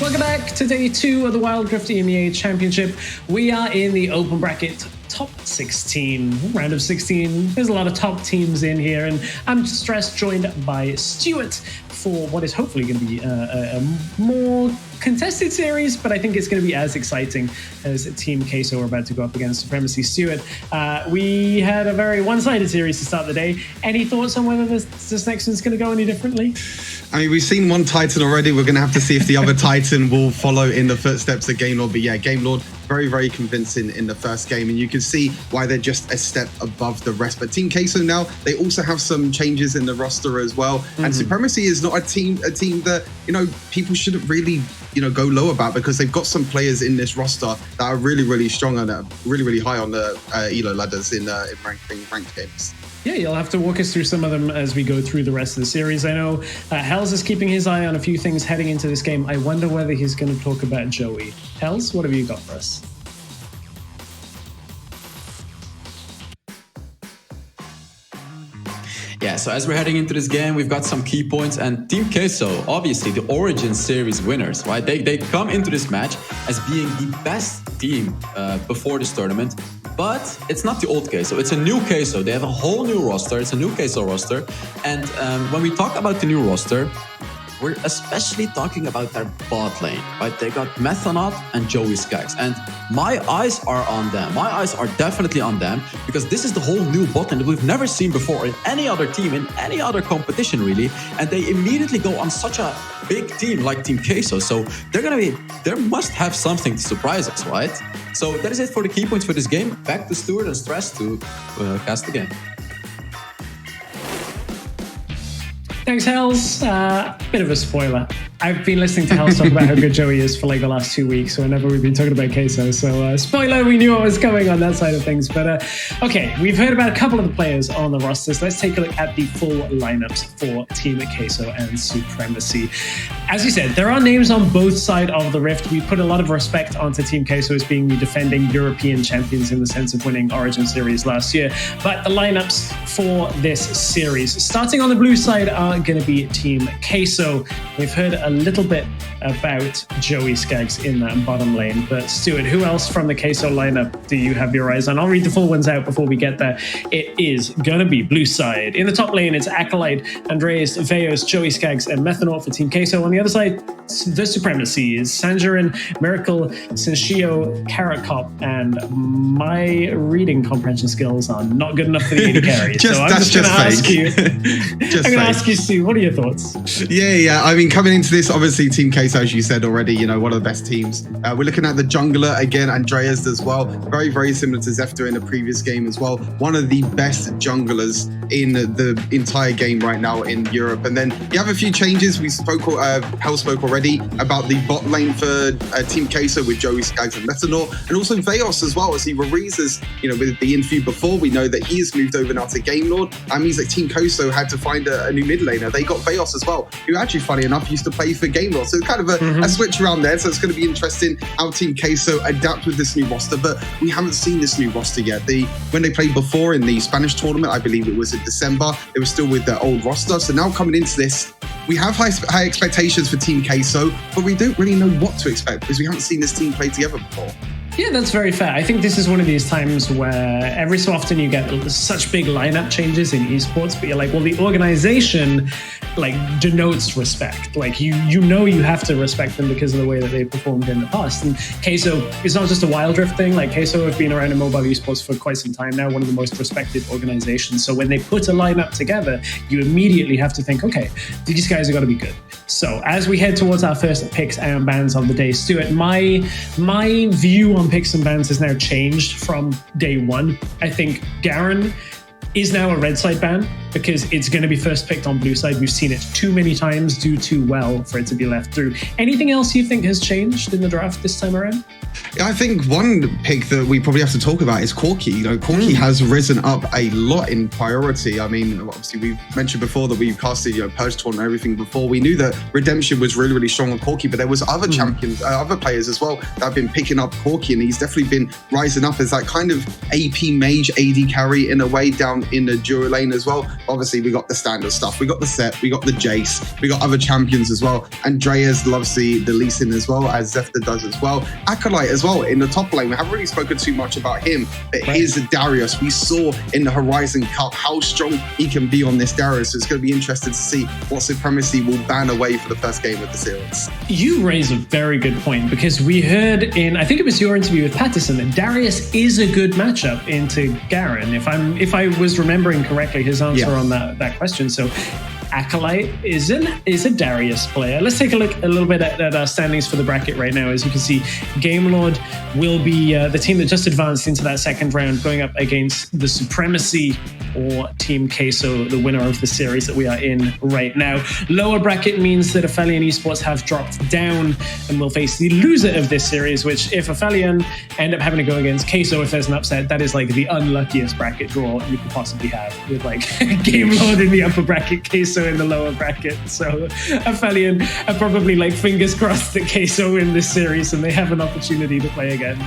Welcome back to day 2 of the Wild Rift EMEA Championship. We are in the open bracket top 16, round of 16. There's a lot of top teams in here, and I'm Stress, joined by Stuart for what is hopefully going to be a more contested series, but I think it's going to be as exciting as Team Queso are about to go up against Supremacy. Stuart, we had a very one-sided series to start the day. Any thoughts on whether this next one's going to go any differently? I mean, we've seen one Titan already. We're going to have to see if the other Titan will follow in the footsteps of Game Lord. But yeah, Game Lord, very, very convincing in the first game. And you can see why they're just a step above the rest. But Team Queso now, they also have some changes in the roster as well. Mm-hmm. And Supremacy is not a team that, people shouldn't really, go low about, because they've got some players in this roster that are really, really strong and are really, really high on the ELO ladders in ranked games. Yeah, you'll have to walk us through some of them as we go through the rest of the series. I know Hells is keeping his eye on a few things heading into this game. I wonder whether he's going to talk about Joey. Hells, what have you got for us? Yeah, so as we're heading into this game, we've got some key points, and Team Queso, obviously the Origin Series winners, right? They come into this match as being the best team before this tournament, but it's not the old Queso, it's a new Queso. They have a whole new roster, it's a new Queso roster, and when we talk about the new roster, we're especially talking about their bot lane, right? They got Methonaut and Joey Skaggs, and my eyes are on them. My eyes are definitely on them, because this is the whole new bot lane that we've never seen before in any other team, in any other competition, really. And they immediately go on such a big team like Team Queso, so they must have something to surprise us, right? So that is it for the key points for this game. Back to Stuart and Stress to cast the game. Thanks, Hells. Bit of a spoiler. I've been listening to Hells talk about how good Joey is for like the last 2 weeks, whenever we've been talking about Queso. So, spoiler, we knew what was coming on that side of things. But, okay, we've heard about a couple of the players on the rosters. Let's take a look at the full lineups for Team Queso and Supremacy. As you said, there are names on both sides of the rift. We put a lot of respect onto Team Queso as being the defending European champions in the sense of winning Origin Series last year. But the lineups for this series, starting on the blue side, are going to be Team Queso. We've heard a little bit about Joey Skaggs in that bottom lane, but Stuart, who else from the Queso lineup do you have your eyes on? I'll read the full ones out before we get there. It is gonna be blue side. In the top lane, it's Acolyte, Andreas, Veos, Joey Skaggs, and Methonaut for Team Queso. On the other side, the Supremacy is Sanjarin, Miracle, Senshio, Carrot Cop, and my reading comprehension skills are not good enough for the AD carry. So I'm just gonna ask you. I'm gonna ask you, Stu, what are your thoughts? Yeah. I mean, coming into this, obviously Team Queso, as you said already, one of the best teams. We're looking at the jungler again, Andreas as well. Very, very similar to Zefter in the previous game as well. One of the best junglers in the entire game right now in Europe. And then you have a few changes. Hell spoke already about the bot lane for Team Queso with Joey Skaggs and Methanor, and also Veos as well, as he Rariz, with the interview before, we know that he has moved over now to Game Lord. That means that Team Queso had to find a new mid laner. They got Veos as well, who actually, funny enough, used to play for Game Lord. So it's kind of a switch around there. So it's going to be interesting how Team Queso adapt with this new roster. But we haven't seen this new roster yet. When they played before in the Spanish tournament, I believe it was in December, they were still with their old roster. So now coming into this, we have high expectations for Team Queso, but we don't really know what to expect because we haven't seen this team play together before. Yeah, that's very fair. I think this is one of these times where every so often you get such big lineup changes in esports, but you're like, well, the organization denotes respect. You have to respect them because of the way that they performed in the past. And Queso, it's not just a Wild Rift thing. Queso have been around in mobile esports for quite some time now, one of the most respected organizations. So when they put a lineup together, you immediately have to think, okay, these guys are going to be good. So as we head towards our first picks and bans of the day, Stuart, my view on picks and bans has now changed from day one. I think Garen is now a red side ban because it's going to be first picked on blue side. We've seen it too many times do too well for it to be left through. Anything else you think has changed in the draft this time around? Yeah, I think one pick that we probably have to talk about is Corki. Corki has risen up a lot in priority. I mean, obviously we've mentioned before that we've casted, Purge Tournament and everything before. We knew that Redemption was really, really strong on Corki, but there was other champions, other players as well that have been picking up Corki, and he's definitely been rising up as that kind of AP mage AD carry in a way down in the Dura lane as well. Obviously, we got the standard stuff. We got the Set, we got the Jace, we got other champions as well. Andreas loves the Lee Sin as well, as Zefta does as well. Acolyte as well in the top lane. We haven't really spoken too much about him, but here's Darius. We saw in the Horizon Cup how strong he can be on this Darius. So it's going to be interesting to see what Supremacy will ban away for the first game of the series. You raise a very good point, because we heard in, I think it was your interview with Patterson, that Darius is a good matchup into Garen. If I was remembering correctly his answer on that question. So Acolyte is a Darius player. Let's take a look a little bit at our standings for the bracket right now. As you can see, Gamelord will be the team that just advanced into that second round, going up against the Supremacy or Team Queso, the winner of the series that we are in right now. Lower bracket means that Aphelion Esports have dropped down and will face the loser of this series, which if Aphelion end up having to go against Queso, if there's an upset, that is like the unluckiest bracket draw you could possibly have, with like Gamelord in the upper bracket, Queso in the lower bracket. So Aphelion are probably like fingers crossed that Queso win this series and they have an opportunity to play again.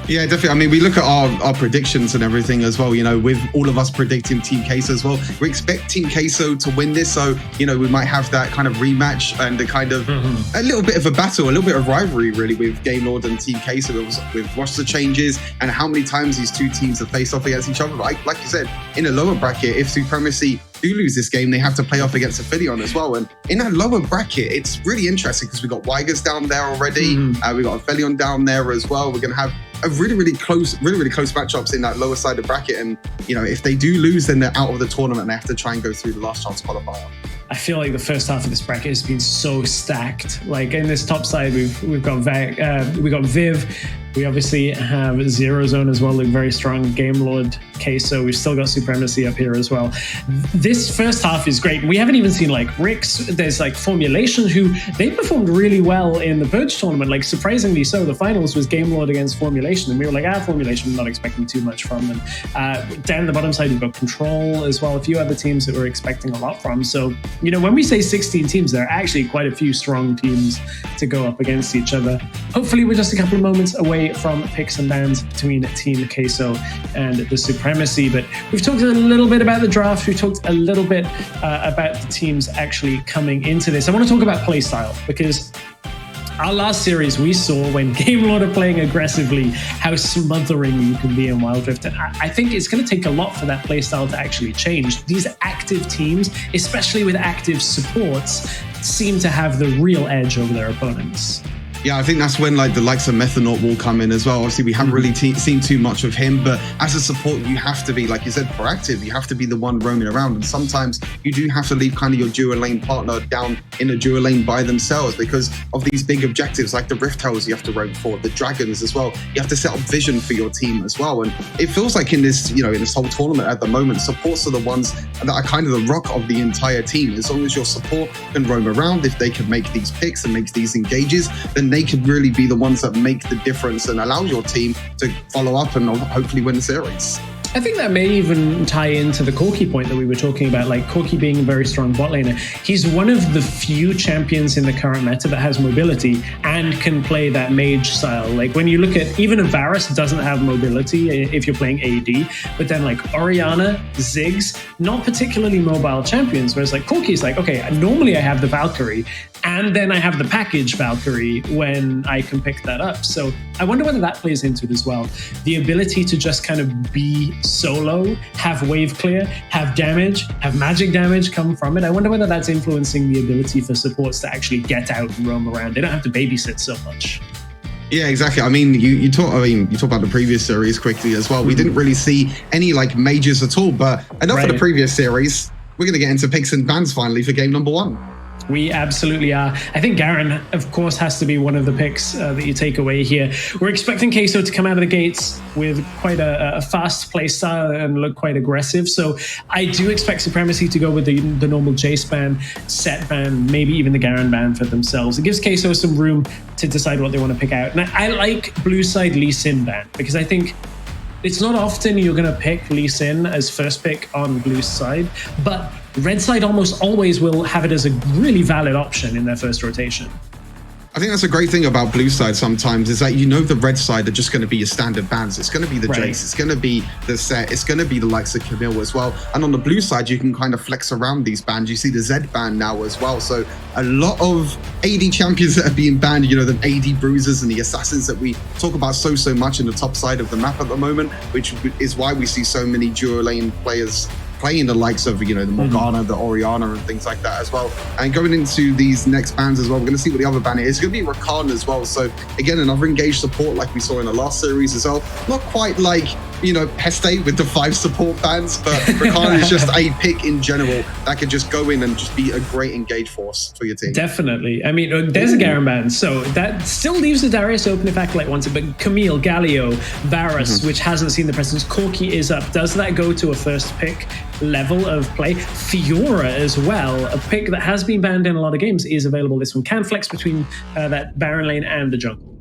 Yeah, definitely. I mean, we look at our predictions and everything as well, you know, with all of us predicting Team Queso as well. We expect Team Queso to win this. So, you know, we might have that kind of rematch and a kind of a little bit of a battle, a little bit of rivalry really with Gamelord and Team Queso. We've watched the changes and how many times these two teams have faced off against each other. Like you said, in a lower bracket, if Supremacy do lose this game, they have to play off against Aphelion as well. And in that lower bracket, it's really interesting because we've got Weigers down there already. We've got Aphelion down there as well. We're going to have a really close matchups in that lower side of the bracket. And, you know, if they do lose, then they're out of the tournament and they have to try and go through the last chance qualifier. I feel like the first half of this bracket has been so stacked. Like in this top side, we've got Viv. We obviously have Zero Zone as well, like very strong. Gamelord, Queso. We've still got Supremacy up here as well. This first half is great. We haven't even seen like WREC. There's like Formulation, who they performed really well in the Purge tournament. Like surprisingly so. The finals was Gamelord against Formulation, and we were like, Formulation, not expecting too much from them. Down the bottom side, we've got Control as well. A few other teams that we're expecting a lot from. So, you know, when we say 16 teams, there are actually quite a few strong teams to go up against each other. Hopefully, we're just a couple of moments away from picks and bans between Team Queso and the Supremacy. But we've talked a little bit about the draft. We've talked a little bit about the teams actually coming into this. I want to talk about Playstyle, because our last series, we saw when Gamelord are playing aggressively, how smothering you can be in Wild Rift. And I think it's going to take a lot for that playstyle to actually change. These active teams, especially with active supports, seem to have the real edge over their opponents. Yeah, I think that's when like the likes of Methanaut will come in as well. Obviously, we haven't really seen too much of him, but as a support, you have to be, like you said, proactive. You have to be the one roaming around. And sometimes you do have to leave kind of your dual lane partner down in a dual lane by themselves because of these big objectives like the Rift Hells you have to roam for, the Dragons as well. You have to set up vision for your team as well. And it feels like in this, you know, in this whole tournament at the moment, supports are the ones that are kind of the rock of the entire team. As long as your support can roam around, if they can make these picks and make these engages, then they could really be the ones that make the difference and allow your team to follow up and hopefully win the series. I think that may even tie into the Corki point that we were talking about, like Corki being a very strong bot laner. He's one of the few champions in the current meta that has mobility and can play that mage style. Like when you look at, even Varus doesn't have mobility if you're playing AD, but then like Orianna, Ziggs, not particularly mobile champions, whereas like Corki's like, okay, normally I have the Valkyrie, and then I have the package Valkyrie when I can pick that up. So I wonder whether that plays into it as well. The ability to just kind of be solo, have wave clear, have damage, have magic damage come from it. I wonder whether that's influencing the ability for supports to actually get out and roam around. They don't have to babysit so much. Yeah, exactly. I mean, you talk about the previous series quickly as well. We didn't really see any like majors at all, but enough of the previous series. We're going to get into picks and bans finally for game number 1. We absolutely are. I think Garen, of course, has to be one of the picks that you take away here. We're expecting Queso to come out of the gates with quite a fast play style and look quite aggressive. So I do expect Supremacy to go with the normal Jace ban, Set ban, maybe even the Garen ban for themselves. It gives Queso some room to decide what they want to pick out. And I like blue side Lee Sin ban because I think it's not often you're going to pick Lee Sin as first pick on blue side, but red side almost always will have it as a really valid option in their first rotation. I think that's a great thing about blue side sometimes is that you know the red side are just going to be your standard bans. It's going to be the Jace, it's going to be the Set, it's going to be the likes of Camille as well. And on the blue side, you can kind of flex around these bans. You see the Z ban now as well. So a lot of AD champions that are being banned, you know, the AD bruisers and the assassins that we talk about so much in the top side of the map at the moment, which is why we see so many dual lane players playing the likes of, you know, the Morgana, the Orianna and things like that as well. And going into these next bans as well, we're going to see what the other ban is. It's going to be Rakan as well. So again, another engaged support like we saw in the last series as well. Not quite like, you know, Heste with the 5 support bans, but Rakan is just a pick in general that could just go in and just be a great engaged force for your team. Definitely. I mean, there's a Garen ban, so that still leaves the Darius open if Acolyte wants it, but Camille, Galio, Varus, which hasn't seen the presence, Corki is up. Does that go to a first pick level of play? Fiora as well, a pick that has been banned in a lot of games, is available. This one can flex between that Baron lane and the jungle.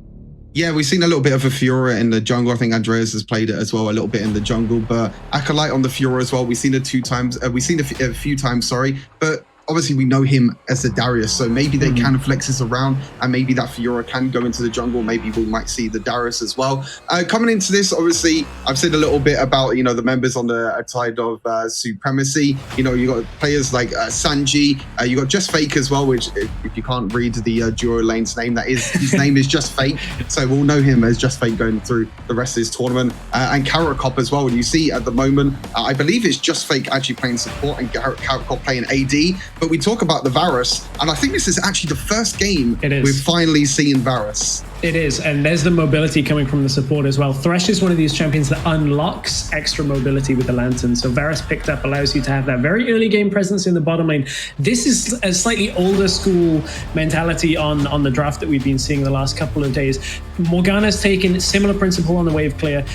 Yeah, we've seen a little bit of a Fiora in the jungle. I think Andreas has played it as well a little bit in the jungle, but Acolyte on the Fiora as well. We've seen it a few times, sorry, but obviously we know him as the Darius, so maybe they can flex this around and maybe that Fiora can go into the jungle. Maybe we might see the Darius as well. Coming into this, obviously, I've said a little bit about, you know, the members on the side of Supremacy. You know, you got players like Sanji, you got Just Fake as well, which if you can't read the duo lane's name, that is, his name is Just Fake. So we'll know him as Just Fake going through the rest of this tournament. And Carrot Cop as well. And you see at the moment, I believe it's Just Fake actually playing support and Carrot Cop playing AD. But we talk about the Varus, and I think this is actually the first game we've finally seen Varus. It is, and there's the mobility coming from the support as well. Thresh is one of these champions that unlocks extra mobility with the Lantern. So Varus picked up allows you to have that very early game presence in the bottom lane. This is a slightly older school mentality on the draft that we've been seeing the last couple of days. Morgana's taken similar principle on the wave clear.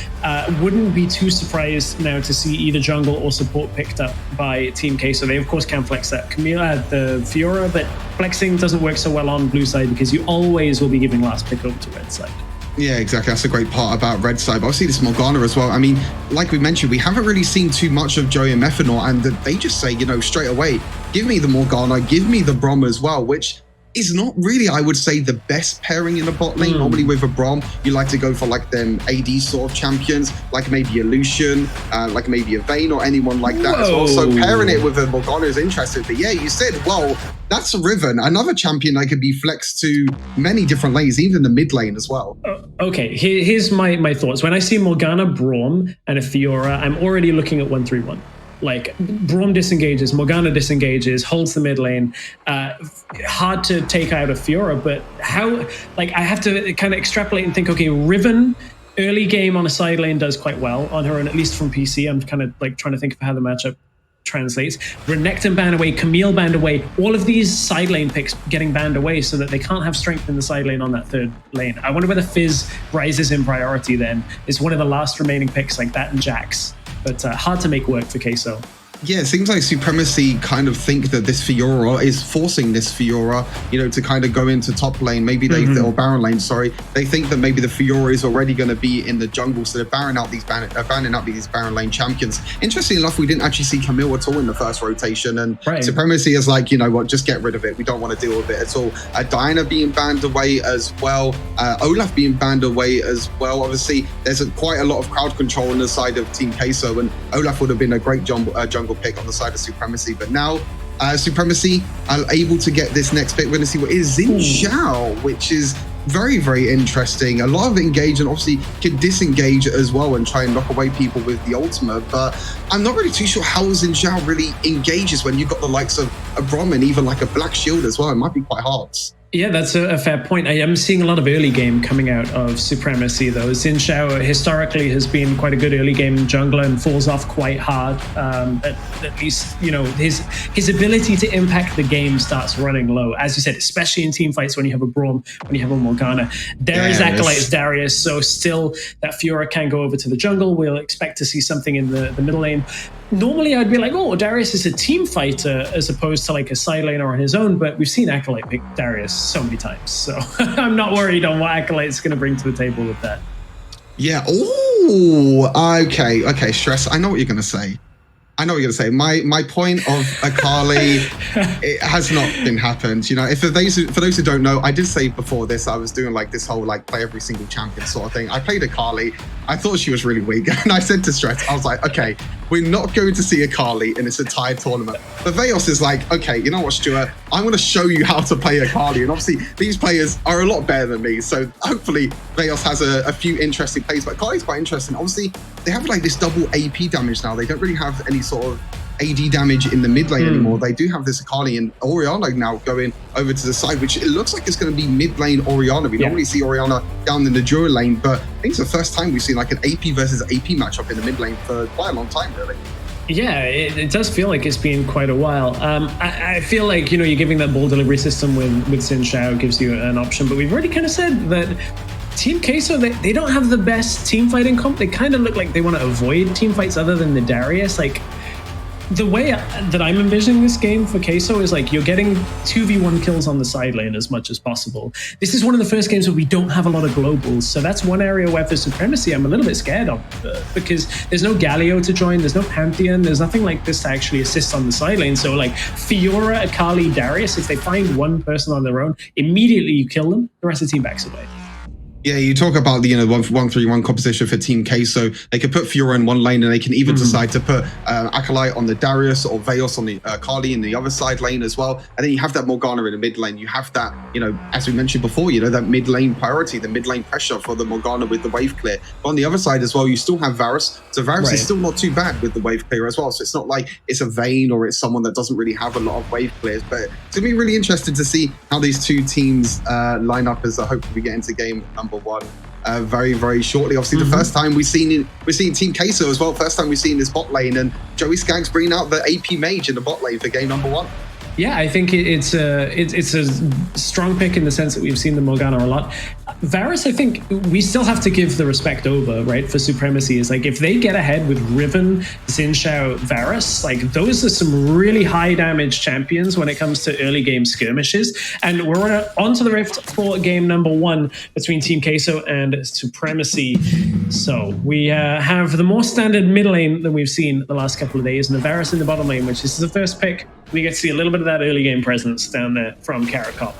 Wouldn't be too surprised now to see either jungle or support picked up by Team K. So they of course can flex that the Fiora, but flexing doesn't work so well on blue side because you always will be giving last pick over to red side. Yeah, exactly. That's a great part about red side. But obviously this Morgana as well. I mean, like we mentioned, we haven't really seen too much of Joey and Methanol, and they just say, you know, straight away, give me the Morgana, give me the Brom as well, which is not really, I would say, the best pairing in the bot lane. Normally with a Brom, you like to go for like them AD sort of champions, like maybe a Lucian, like maybe a Vayne or anyone like that as well. So pairing it with a Morgana is interesting. But yeah, you said, well, that's a Riven, another champion that could be flexed to many different lanes, even the mid lane as well. Okay, here's my thoughts. When I see Morgana, Braum, and a Fiora, I'm already looking at 1-3-1. Like, Braum disengages, Morgana disengages, holds the mid lane. Hard to take out a Fiora, but how, like, I have to kind of extrapolate and think, okay, Riven, early game on a side lane does quite well on her own, at least from PC. I'm kind of like trying to think of how the matchup translates. Renekton banned away, Camille banned away, all of these side lane picks getting banned away so that they can't have strength in the side lane on that third lane. I wonder whether Fizz rises in priority then. It's one of the last remaining picks like that and Jax. But hard to make work for Queso. Yeah, it seems like Supremacy kind of think that this Fiora is forcing this Fiora, you know, to kind of go into top lane. Maybe they, or Baron lane, sorry. They think that maybe the Fiora is already going to be in the jungle, so they're banning out these Baron lane champions. Interesting enough, we didn't actually see Camille at all in the first rotation, and Supremacy is like, you know what, just get rid of it. We don't want to deal with it at all. Diana being banned away as well. Olaf being banned away as well. Obviously, there's quite a lot of crowd control on the side of Team Queso, and Olaf would have been a great jungle pick on the side of Supremacy, but now Supremacy are able to get this next pick. We're going to see what is Xin Zhao, which is very, very interesting. A lot of engage, and obviously can disengage as well and try and knock away people with the ultimate, but I'm not really too sure how Xin Zhao really engages when you've got the likes of a Brom and even like a Black Shield as well. It might be quite hard. Yeah, that's a fair point. I am seeing a lot of early game coming out of Supremacy, though. Xin Zhao historically has been quite a good early game jungler and falls off quite hard. At least, you know, his ability to impact the game starts running low. As you said, especially in team fights when you have a Braum, when you have a Morgana. There is Acolyte's Darius, so still that Fiora can go over to the jungle. We'll expect to see something in the middle lane. Normally, I'd be like, oh, Darius is a team fighter as opposed to like a side laner on his own, but we've seen Acolyte pick Darius so many times. So I'm not worried on what Acolyte's going to bring to the table with that. Yeah. Oh, okay. Stress. I know what you're going to say. I know what you're gonna say. My point of Akali, it has not been happened. You know, for those who don't know, I did say before this, I was doing like this whole like play every single champion sort of thing. I played Akali. I thought she was really weak, and I said to Stretch, I was like, okay, we're not going to see Akali in this entire tournament. But Veos is like, okay, you know what, Stuart? I'm going to show you how to play Akali. And obviously, these players are a lot better than me. So hopefully, Veos has a few interesting plays. But Akali's quite interesting. Obviously, they have like this double AP damage now. They don't really have any sort of AD damage in the mid lane anymore. They do have this Akali and Orianna now going over to the side, which it looks like it's going to be mid lane Orianna. We normally see Orianna down in the Jura lane, but I think it's the first time we've seen like an AP versus AP matchup in the mid lane for quite a long time, really. Yeah, it does feel like it's been quite a while. I feel like, you know, you're giving that ball delivery system with Xin Zhao gives you an option, but we've already kind of said that Team Queso, they don't have the best team fighting comp. They kind of look like they want to avoid team fights other than the Darius. Like, the way that I'm envisioning this game for Queso is like you're getting 2v1 kills on the side lane as much as possible. This is one of the first games where we don't have a lot of globals, so that's one area where for Supremacy I'm a little bit scared of, because there's no Galio to join, there's no Pantheon, there's nothing like this to actually assist on the side lane. So like Fiora, Akali, Darius, if they find one person on their own, immediately you kill them, the rest of the team backs away. Yeah, you talk about the 1-3-1 composition for Team Queso. They could put Fiora in one lane, and they can even decide to put Acolyte on the Darius or Veos on the Akali in the other side lane as well. And then you have that Morgana in the mid lane. You have that, as we mentioned before, that mid lane priority, the mid lane pressure for the Morgana with the wave clear. But on the other side as well, you still have Varus. So Varus is still not too bad with the wave clear as well. So it's not like it's a Vayne or it's someone that doesn't really have a lot of wave clears. But it's going to be really interesting to see how these two teams line up as I hope we get into game number one very, very shortly. Obviously, the first time we're seeing Team Queso as well. First time we've seen this bot lane, and Joey Skaggs bringing out the AP mage in the bot lane for game number one. Yeah, I think it's a strong pick in the sense that we've seen the Morgana a lot. Varus, I think we still have to give the respect over, right, for Supremacy. Is like if they get ahead with Riven, Xin Zhao, Varus, like those are some really high damage champions when it comes to early game skirmishes. And we're on to the rift for game number one between Team Queso and Supremacy. So we have the more standard mid lane than we've seen the last couple of days, and the Varus in the bottom lane, which is the first pick. We get to see a little bit of that early game presence down there from Carrot Cop.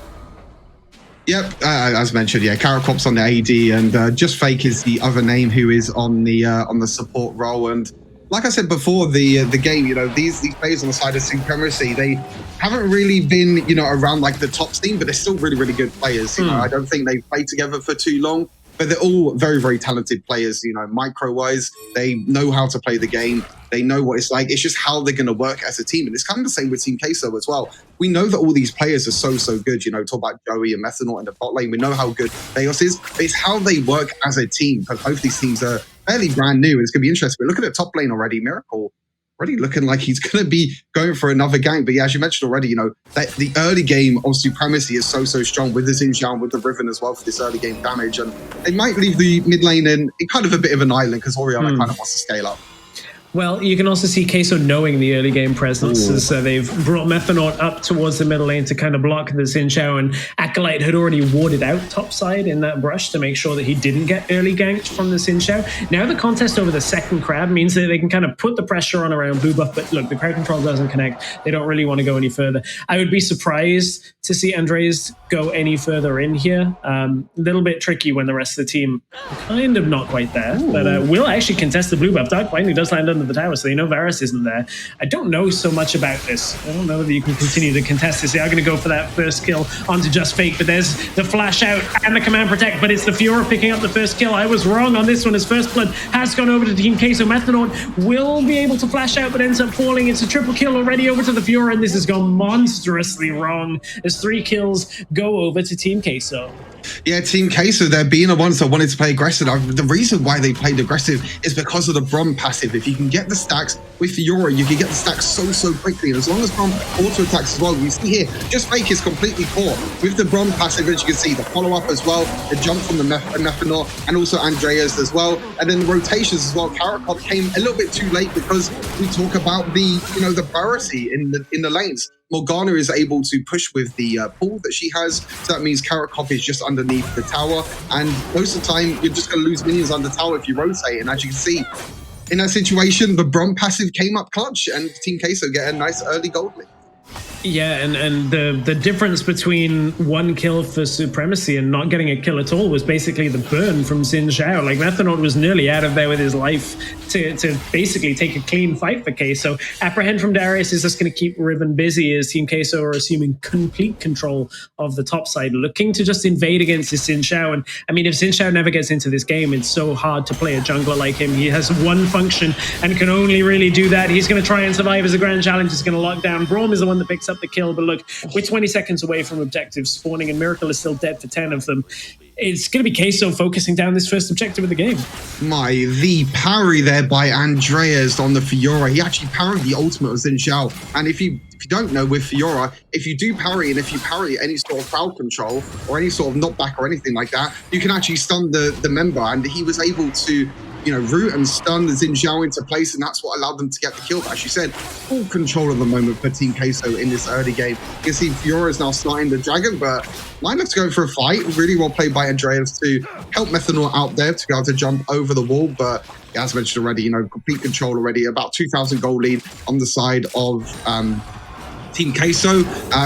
Yep, as mentioned, Carrot Cop's on the AD, and Just Fake is the other name who is on the support role. And like I said before the game, these players on the side of Supremacy, they haven't really been around like the top team, but they're still really, really good players. I don't think they've played together for too long. But they're all very, very talented players, micro-wise. They know how to play the game. They know what it's like. It's just how they're going to work as a team. And it's kind of the same with Team Queso as well. We know that all these players are so good. Talk about Joey and Methanol in the bot lane. We know how good Veos is. But it's how they work as a team. Because both these teams are fairly brand new. And it's going to be interesting. But look at the top lane already. Miracle already looking like he's going to be going for another gang. But yeah, as you mentioned already, that the early game of Supremacy is so strong with the Xin Zhao, with the Riven as well for this early game damage. And they might leave the mid lane in kind of a bit of an island because Orianna kind of wants to scale up. Well, you can also see Queso knowing the early game presence. So they've brought Methanol up towards the middle lane to kind of block the Xin Zhao, and Acolyte had already warded out topside in that brush to make sure that he didn't get early ganked from the Xin Zhao. Now the contest over the second crab means that they can kind of put the pressure on around blue buff, but look, the crowd control doesn't connect. They don't really want to go any further. I would be surprised to see Andres go any further in here. A little bit tricky when the rest of the team kind of not quite there, but will actually contest the blue buff. Dark Blinding does land under the tower, so they know Varus isn't there. I don't know so much about this. I don't know whether you can continue to contest this. They are going to go for that first kill onto Just Fake, but there's the flash out and the command protect, but it's the Fiora picking up the first kill. I was wrong on this one. His first blood has gone over to Team Queso. Methanol will be able to flash out, but ends up falling. It's a triple kill already over to the Fiora, and this has gone monstrously wrong as 3 kills go over to Team Queso. Yeah, Team Queso, they're being the ones that wanted to play aggressive. The reason why they played aggressive is because of the Brom passive. If you can get the stacks with Fiora, you can get the stacks so quickly. And as long as Brom auto attacks as well, you see here, Just Fake is completely caught with the Brom passive, as you can see, the follow-up as well, the jump from the Methanol, and also Andreas as well. And then the rotations as well. Carrot Cop came a little bit too late because we talk about the, the priority in the lanes. Morgana is able to push with the pull that she has, so that means Carrot Cop is just underneath the tower, and most of the time you're just going to lose minions on the tower if you rotate. And as you can see, in that situation, the Brom passive came up clutch, and Team Queso get a nice early gold lead. Yeah, and the difference between one kill for Supremacy and not getting a kill at all was basically the burn from Xin Zhao. Like, Methanol was nearly out of there with his life to basically take a clean fight for Queso. Apprehend from Darius is just going to keep Riven busy as Team Queso are assuming complete control of the top side, looking to just invade against this Xin Zhao. And I mean, if Xin Zhao never gets into this game, it's so hard to play a jungler like him. He has one function and can only really do that. He's going to try and survive as a grand challenge. He's going to lock down. Braum is the one that picks up the kill, but look, we're 20 seconds away from objectives spawning, and Miracle is still dead for 10 of them. It's going to be Queso focusing down this first objective of the game. The parry there by Andreas on the Fiora. He actually parried the ultimate of Xin Zhao. And if you don't know, with Fiora, if you do parry, and if you parry any sort of crowd control or any sort of knockback or anything like that, you can actually stun the member. And he was able to, root and stun the Xin Zhao into place, and that's what allowed them to get the kill. But as you said, full control of the moment for Team Queso in this early game. You can see Fiora is now starting the dragon, but Lineup's going for a fight. Really well played by Andreas to help Methanol out there to be able to jump over the wall. But yeah, as mentioned already, complete control already. About 2,000 gold lead on the side of Team Queso.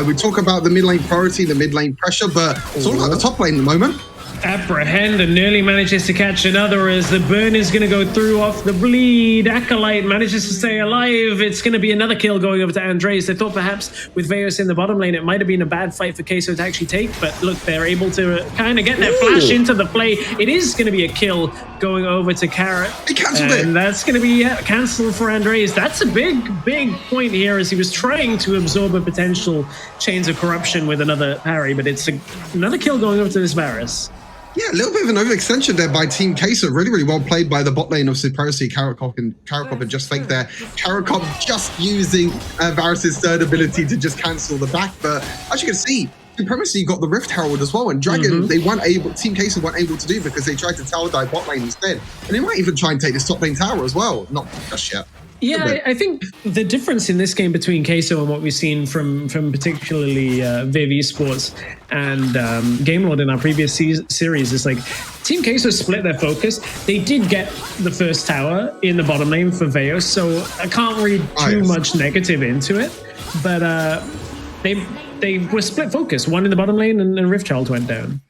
We talk about the mid lane priority, the mid lane pressure, but it's all about the top lane at the moment. Apprehend and nearly manages to catch another as the burn is going to go through off the bleed. Acolyte manages to stay alive. It's going to be another kill going over to Andres. They thought perhaps with Veos in the bottom lane, it might have been a bad fight for Queso to actually take, but look, they're able to kind of get their flash into the play. It is going to be a kill going over to Carrot. He cancelled it. And that's going to be cancelled for Andres. That's a big point here as he was trying to absorb a potential Chains of Corruption with another parry, but it's another kill going over to this Varus. Yeah, a little bit of an overextension there by Team Queso. Really, really well played by the bot lane of Supremacy. Carrot Cop had just faked there. Carrot Cop just using Varus's third ability to just cancel the back. But as you can see, Supremacy got the Rift Herald as well, and Dragon Team Queso weren't able to do because they tried to tower dive bot lane instead. And they might even try and take this top lane tower as well. Not just yet. Yeah, I think the difference in this game between Queso and what we've seen from particularly Viv Esports and Gamelord in our previous series is like Team Queso split their focus. They did get the first tower in the bottom lane for Veos, so I can't read too much negative into it. But they were split focus. One in the bottom lane and Rift Herald went down.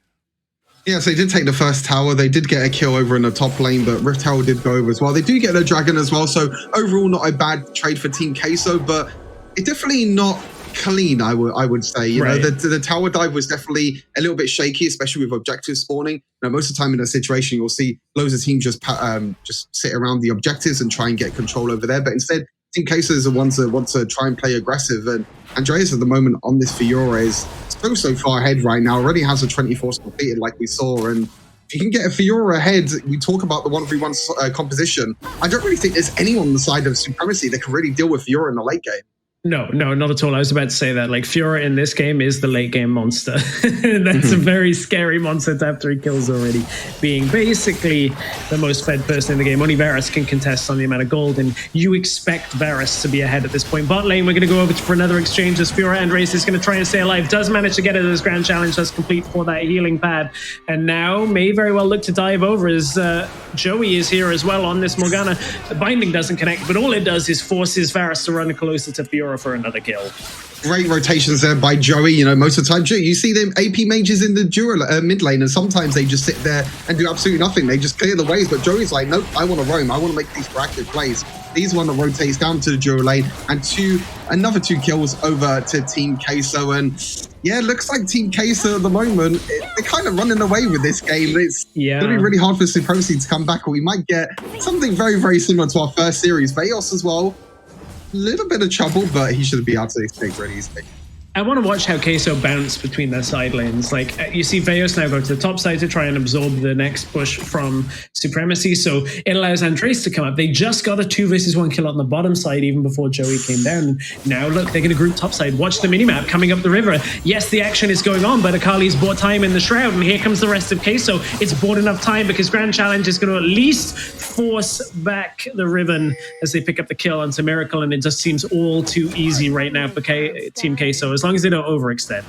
Yeah, so they did take the first tower. They did get a kill over in the top lane, but Rift Herald did go over as well. They do get a dragon as well, so overall not a bad trade for Team Queso, but it's definitely not clean, I would say. You know, the tower dive was definitely a little bit shaky, especially with objectives spawning. Most of the time in a situation, you'll see loads of teams just sit around the objectives and try and get control over there, but instead, Team Queso is the ones that want to try and play aggressive, and Andreas at the moment on this Fiora is so far ahead right now. Already has a 24 completed like we saw, and if you can get a Fiora ahead, we talk about the 1v1 composition. I don't really think there's anyone on the side of Supremacy that can really deal with Fiora in the late game. No, not at all. I was about to say that. Like, Fiora in this game is the late game monster. That's a very scary monster to have 3 kills already, being basically the most fed person in the game. Only Varus can contest on the amount of gold, and you expect Varus to be ahead at this point. Bot lane, we're going to go over for another exchange as Fiora Andres is going to try and stay alive. Does manage to get it as Grand Challenge, does complete for that healing pad, and now may very well look to dive over as Joey is here as well on this Morgana. The binding doesn't connect, but all it does is forces Varus to run closer to Fiora for another kill. Great rotations there by Joey. You know, most of the time, you see them AP mages in the mid lane, and sometimes they just sit there and do absolutely nothing. They just clear the waves, but Joey's like, nope, I want to roam. I want to make these proactive plays. He's one that rotates down to the dual lane, and another 2 kills over to Team Queso. And yeah, it looks like Team Queso at the moment, they're kind of running away with this game. It's going to be really hard for Supremacy to come back, or we might get something very, very similar to our first series. Veos as well. Little bit of trouble, but he should be able to escape really easily. I want to watch how Queso bounce between their side lanes. Like, you see Veos now go to the top side to try and absorb the next push from Supremacy, so it allows Andres to come up. They just got a 2 versus 1 kill on the bottom side even before Joey came down. Now look, they're going to group top side. Watch the minimap coming up the river. Yes, the action is going on, but Akali's bought time in the Shroud, and here comes the rest of Queso. It's bought enough time because Grand Challenge is going to at least force back the Riven as they pick up the kill onto Miracle, and it just seems all too easy right now for Team Queso, as long as they don't overextend.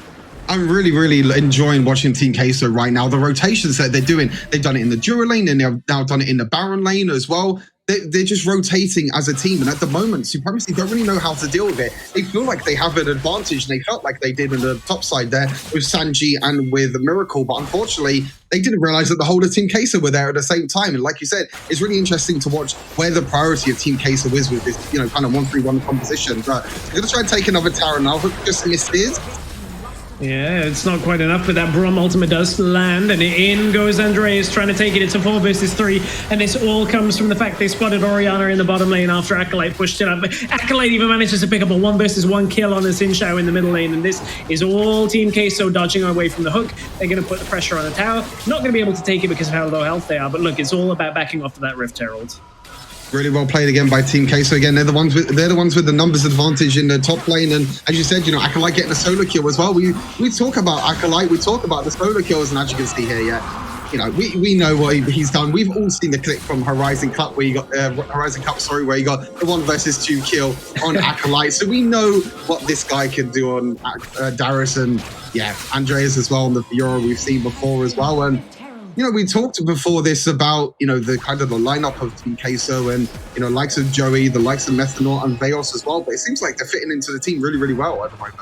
I'm really, really enjoying watching Team Queso right now. The rotations that they're doing, they've done it in the Dura lane, and they've now done it in the Baron lane as well. they're just rotating as a team. And at the moment, Supremacy don't really know how to deal with it. They feel like they have an advantage, and they felt like they did in the top side there with Sanji and with Miracle. But unfortunately, they didn't realize that the whole of Team Queso were there at the same time. And like you said, it's really interesting to watch where the priority of Team Queso is with this, kind of 1-3-1 composition. But they're going to try and take another tower now. Hook just missed his. Yeah, it's not quite enough, but that Brom ultimate does land, and in goes Andreas trying to take it. It's a 4 versus 3, and this all comes from the fact they spotted Orianna in the bottom lane after Acolyte pushed it up. But Acolyte even manages to pick up a 1 versus 1 kill on the Xin Zhao in the middle lane, and this is all Team Queso dodging away from the hook. They're going to put the pressure on the tower. Not going to be able to take it because of how low health they are, but look, it's all about backing off of that Rift Herald. Really well played again by Team Queso. Again, they're the ones with the numbers advantage in the top lane. And as you said, Acolyte getting a solo kill as well. We talk about Acolyte, we talk about the solo kills, and as you can see here, we know what he's done. We've all seen the clip from Horizon Cup where you got where you got the 1 versus 2 kill on Acolyte. So we know what this guy can do on Darius, and Andreas as well on the Fiora we've seen before as well. And we talked before this about, the kind of the lineup of Team Queso and, likes of Joey, the likes of Methanol and Veos as well. But it seems like they're fitting into the team really, really well at the moment.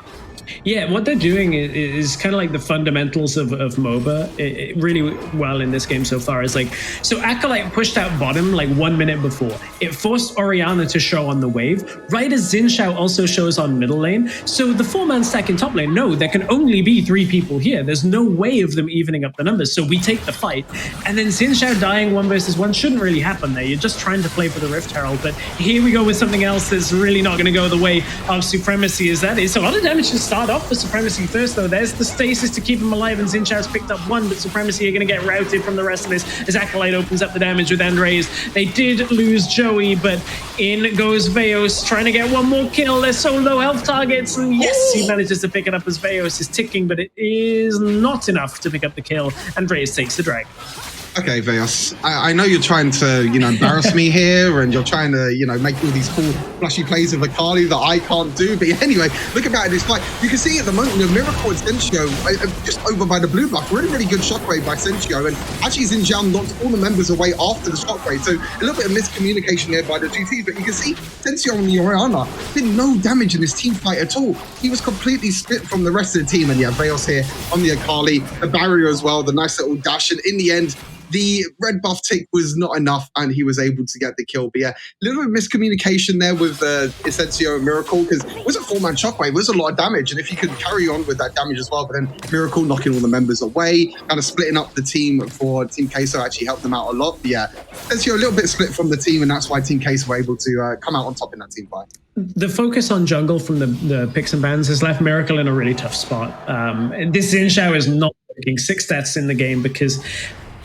Yeah, what they're doing is kind of like the fundamentals of MOBA really well in this game so far. Is like, so Acolyte pushed out bottom like 1 minute before. It forced Orianna to show on the wave, right as Xin Zhao also shows on middle lane. So the 4-man stack in top lane, no, there can only be 3 people here. There's no way of them evening up the numbers. So we take the fight. And then Xin Zhao dying 1 versus 1 shouldn't really happen there. You're just trying to play for the Rift Herald. But here we go with something else that's really not going to go the way of Supremacy. Is that it's a lot of damage to start off for Supremacy first, though. There's the stasis to keep him alive, and Xin Zhao's picked up 1, but Supremacy are going to get routed from the rest of this as Acolyte opens up the damage with Andres. They did lose Joey, but in goes Veos trying to get 1 more kill. They're so low health targets, and yes, he manages to pick it up as Veos is ticking, but it is not enough to pick up the kill. Andres takes the drag. Okay, Veos, I know you're trying to, embarrass me here, and you're trying to, make all these cool flashy plays of Akali that I can't do. But anyway, look about this fight. You can see at the moment, Miracle and Sensio just over by the blue buff. Really, really good shockwave by Sensio, and actually Xin Zhao knocked all the members away after the shockwave. So a little bit of miscommunication there by the GTs, but you can see Sensio and Orianna did no damage in this team fight at all. He was completely split from the rest of the team, and Veos here on the Akali, the barrier as well, the nice little dash, and in the end, the red buff tick was not enough, and he was able to get the kill. But a little bit of miscommunication there with Essensio and Miracle, because it was a 4-man shockwave. It was a lot of damage, and if you could carry on with that damage as well, but then Miracle knocking all the members away, kind of splitting up the team for Team Queso actually helped them out a lot. But Essensio a little bit split from the team, and that's why Team Queso were able to come out on top in that team fight. The focus on jungle from the picks and bans has left Miracle in a really tough spot. This Xin Zhao is not working 6 stats in the game because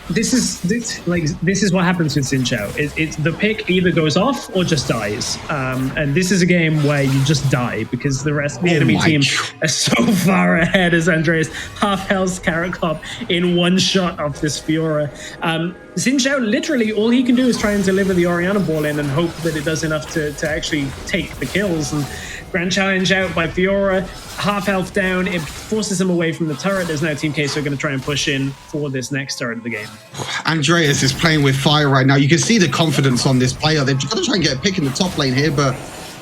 this is what happens with Xin Zhao. It's the pick either goes off or just dies. And this is a game where you just die because the enemy team are so far ahead as Andreas half health carrot cop in 1 shot of this Fiora. Xin Zhao, literally all he can do is try and deliver the Orianna ball in and hope that it does enough to actually take the kills. And grand challenge out by Fiora, half health down, it forces him away from the turret. There's now Team Queso going to try and push in for this next turret of the game. Andreas is playing with fire right now. You can see the confidence on this player. They've got to try and get a pick in the top lane here, but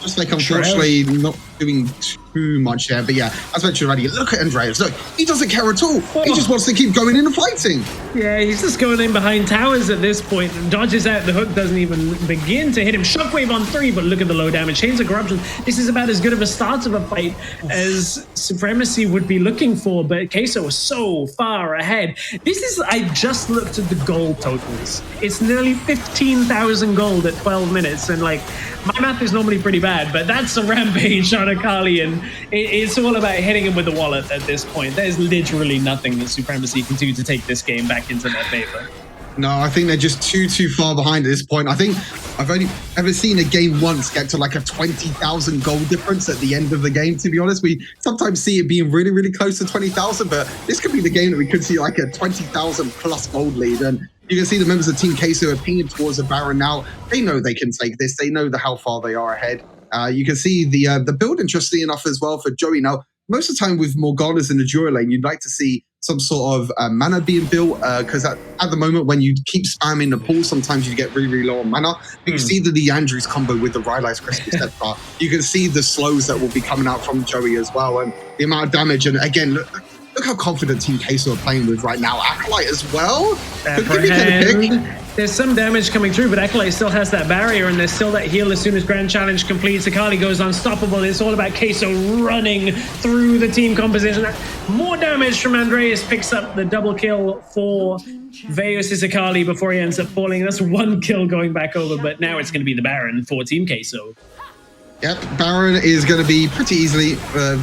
just like unfortunately not doing too much there. But as mentioned already, look at Andreas. Look, he doesn't care at all. He just wants to keep going in and fighting. Yeah, he's just going in behind towers at this point and dodges out. The hook doesn't even begin to hit him. Shockwave on 3, but look at the low damage. Chains of Corruption. This is about as good of a start of a fight as Supremacy would be looking for, but Queso was so far ahead. I just looked at the gold totals. It's nearly 15,000 gold at 12 minutes, and like, my math is normally pretty bad, but that's a rampage on Akali, and it's all about hitting him with the wallet at this point. There's literally nothing that Supremacy can do to take this game back into their favor. No, I think they're just too far behind at this point. I think I've only ever seen a game once get to like a 20,000 gold difference at the end of the game, to be honest. We sometimes see it being really, really close to 20,000, but this could be the game that we could see like a 20,000 plus gold lead. And you can see the members of Team Queso are pinging towards the Baron now. They know they can take this. They know how far they are ahead. You can see the build, interestingly enough, as well for Joey. Now, most of the time with Morganas in the Jura lane, you'd like to see some sort of mana being built, because at the moment when you keep spamming the pool, sometimes you get really low on mana. You can see the Leandry's combo with the Rylai's Crystal Scepter. You can see the slows that will be coming out from Joey as well, and the amount of damage. And again, look how confident Team Queso are playing with right now. Acolyte as well. There's some damage coming through, but Acolyte still has that barrier, and there's still that heal as soon as Grand Challenge completes. Akali goes unstoppable. It's all about Queso running through the team composition. More damage from Andreas, picks up the double kill for Veos' Akali before he ends up falling. That's one kill going back over, but now it's going to be the Baron for Team Queso. Yep, Baron is going to be pretty easily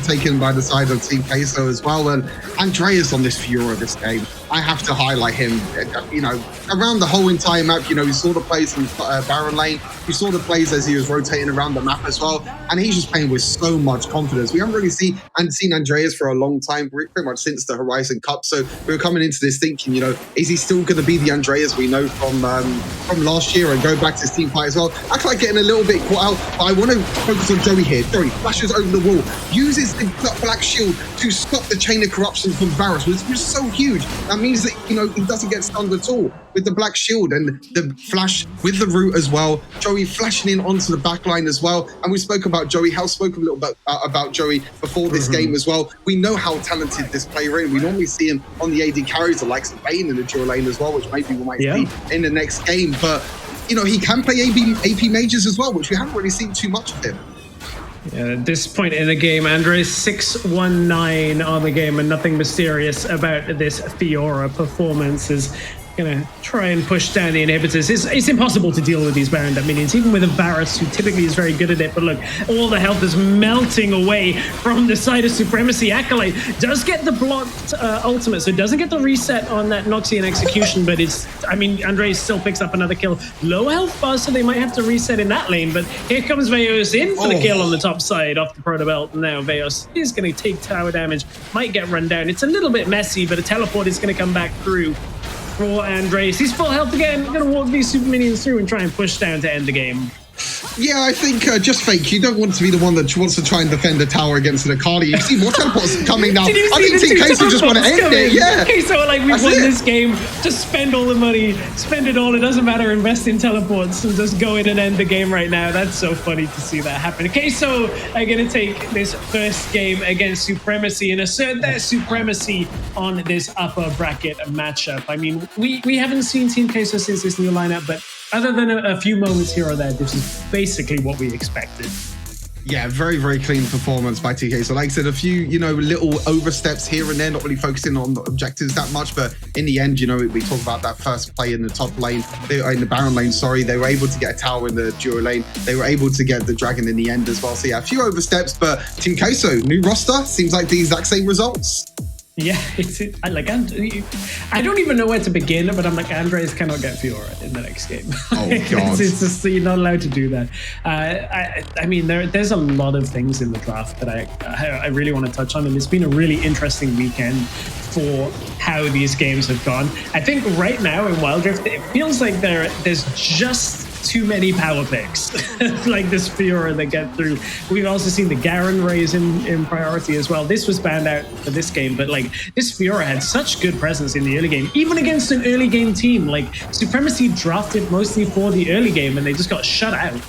taken by the side of Team Queso as well. And Andreas on this Fiora this game, I have to highlight him. You know, around the whole entire map, you know, we saw the plays in Baron lane. We saw the plays as he was rotating around the map as well. And he's just playing with so much confidence. We haven't really seen Andreas for a long time, pretty much since the Horizon Cup. So we were coming into this thinking, you know, is he still going to be the Andreas we know from last year and go back to his team fight as well? I feel like getting a little bit caught out, but I want to focus on Joey here. Joey flashes over the wall, uses the black shield to stop the chain of corruption from Varus, which was so huge. That means that, you know, he doesn't get stunned at all with the black shield and the flash with the root as well. Joey flashing in onto the back line as well. And we spoke about Joey. Hal spoke a little bit about Joey before this game as well. We know how talented this player is. We normally see him on the AD carries, the likes of Bane in the dual lane as well, which maybe we might see in the next game. But, you know, he can play AP mages as well, which we haven't really seen too much of him. Yeah, at this point in the game, Andre's 6-1-9 on the game, and nothing mysterious about this Fiora performance is gonna try and push down the inhibitors. It's impossible to deal with these Baron minions, even with a Varus who typically is very good at it. But look, all the health is melting away from the side of Supremacy. Acolyte does get the blocked ultimate, so it doesn't get the reset on that Noxian execution, but Andreas still picks up another kill. Low health bar, so they might have to reset in that lane, but here comes Veos in for the kill on the top side off the Proto Belt. Now Veos is going to take tower damage, might get run down. It's a little bit messy, but a teleport is going to come back through for Andreas. He's full health again. Going to walk these super minions through and try and push down to end the game. Yeah, I think just fake. You don't want to be the one that wants to try and defend the tower against an Akali. You see more teleports coming now. I think Team Queso just want to end it. Yeah. Queso are like, we won this game. Just spend all the money. Spend it all. It doesn't matter. Invest in teleports and just go in and end the game right now. That's so funny to see that happen. Queso are going to take this first game against Supremacy and assert their supremacy on this upper bracket matchup. I mean, we haven't seen Team Queso since this new lineup, but other than a few moments here or there, this is basically what we expected. Yeah, very, very clean performance by TK. So like I said, a few, you know, little oversteps here and there, not really focusing on the objectives that much. But in the end, you know, we talk about that first play in the top lane, in the Baron lane, sorry. They were able to get a tower in the duo lane. They were able to get the dragon in the end as well. So yeah, a few oversteps, but Team Queso, new roster, seems like the exact same results. Yeah, I don't even know where to begin, but I'm like, Andreas cannot get Fiora in the next game. Oh, God. It's just, you're not allowed to do that. I mean, there's a lot of things in the draft that I really want to touch on, and it's been a really interesting weekend for how these games have gone. I think right now in Wild Rift, it feels like there's just too many power picks like this Fiora that get through. We've also seen the Garen raise in priority as well. This was banned out for this game, but like this Fiora had such good presence in the early game, even against an early game team. Like Supremacy drafted mostly for the early game and they just got shut out.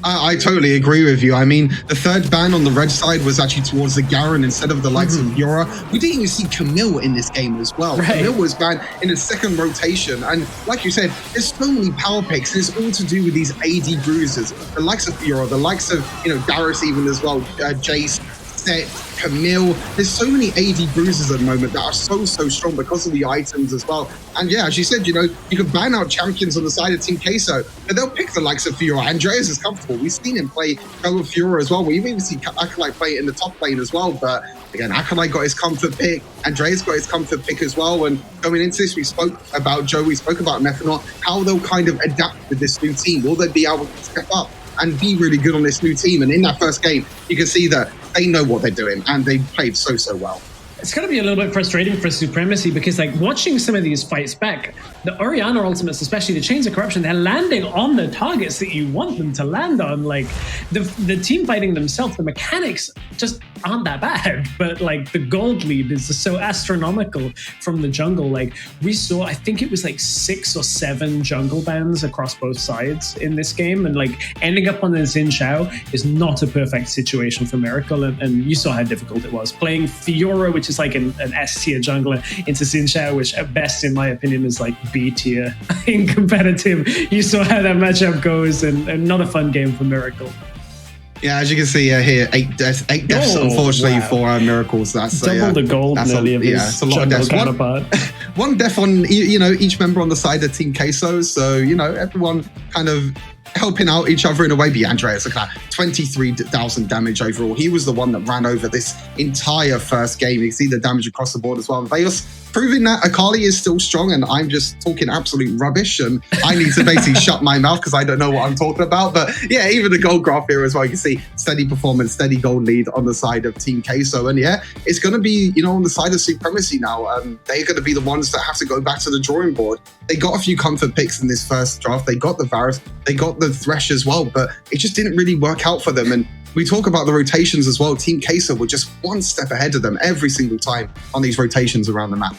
I totally agree with you. I mean, the third ban on the red side was actually towards the Garen instead of the likes of Fiora. We didn't even see Camille in this game as well. Right. Camille was banned in the second rotation. And like you said, there's so many power picks. And it's all to do with these AD bruisers. The likes of Fiora, the likes of, you know, Darius even as well, Jace, Set, Camille. There's so many AD bruisers at the moment that are so strong because of the items as well. And yeah, as you said, you know, you can ban out champions on the side of Team Queso, but they'll pick the likes of Fiora. Andreas is comfortable. We've seen him play with Fiora as well. We've even seen Acolyte play it in the top lane as well. But again, Acolyte got his comfort pick. Andreas got his comfort pick as well. And going into this, we spoke about Joe, we spoke about Methanol, how they'll kind of adapt with this new team. Will they be able to step up and be really good on this new team? And in that first game, you can see that they know what they're doing and they played so well. It's going to be a little bit frustrating for Supremacy because, like, watching some of these fights back, the Orianna ultimates, especially the Chains of Corruption, they're landing on the targets that you want them to land on. Like, the team fighting themselves, the mechanics just aren't that bad, but like the gold lead is just so astronomical from the jungle. Like, we saw, I think it was like 6 or 7 jungle bans across both sides in this game, and like ending up on the Xin Zhao is not a perfect situation for Miracle, and you saw how difficult it was playing Fiora, which is like an S tier jungler, into Xin Zhao, which at best in my opinion is like B tier in competitive. You saw how that matchup goes, and not a fun game for Miracle. Yeah, as you can see here, 8 deaths, unfortunately, for Miracles. That's double the gold. That's it's a lot of deaths. One death on each member on the side of Team Queso. So everyone kind of helping out each other in a way. But Andreas, look at that, 23,000 damage overall. He was the one that ran over this entire first game. You see the damage across the board as well. Veos proving that Akali is still strong, and I'm just talking absolute rubbish, and I need to basically shut my mouth because I don't know what I'm talking about. But yeah, even the gold graph here as well, you can see steady performance, steady gold lead on the side of Team Queso. And yeah, it's going to be, on the side of Supremacy now. They're going to be the ones that have to go back to the drawing board. They got a few comfort picks in this first draft. They got the Varus, they got the Thresh as well, but it just didn't really work out for them. And we talk about the rotations as well. Team Queso were just one step ahead of them every single time on these rotations around the map.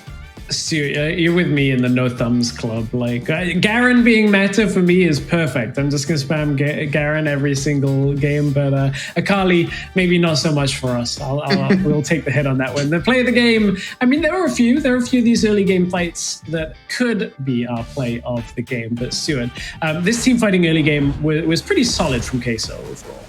Stu, you're with me in the no thumbs club. Like, Garen being meta for me is perfect. I'm just going to spam Garen every single game, but Akali, maybe not so much for us. We'll take the hit on that one. The play of the game, I mean, there are a few of these early game fights that could be our play of the game, but Stuart, this team fighting early game was pretty solid from Queso overall.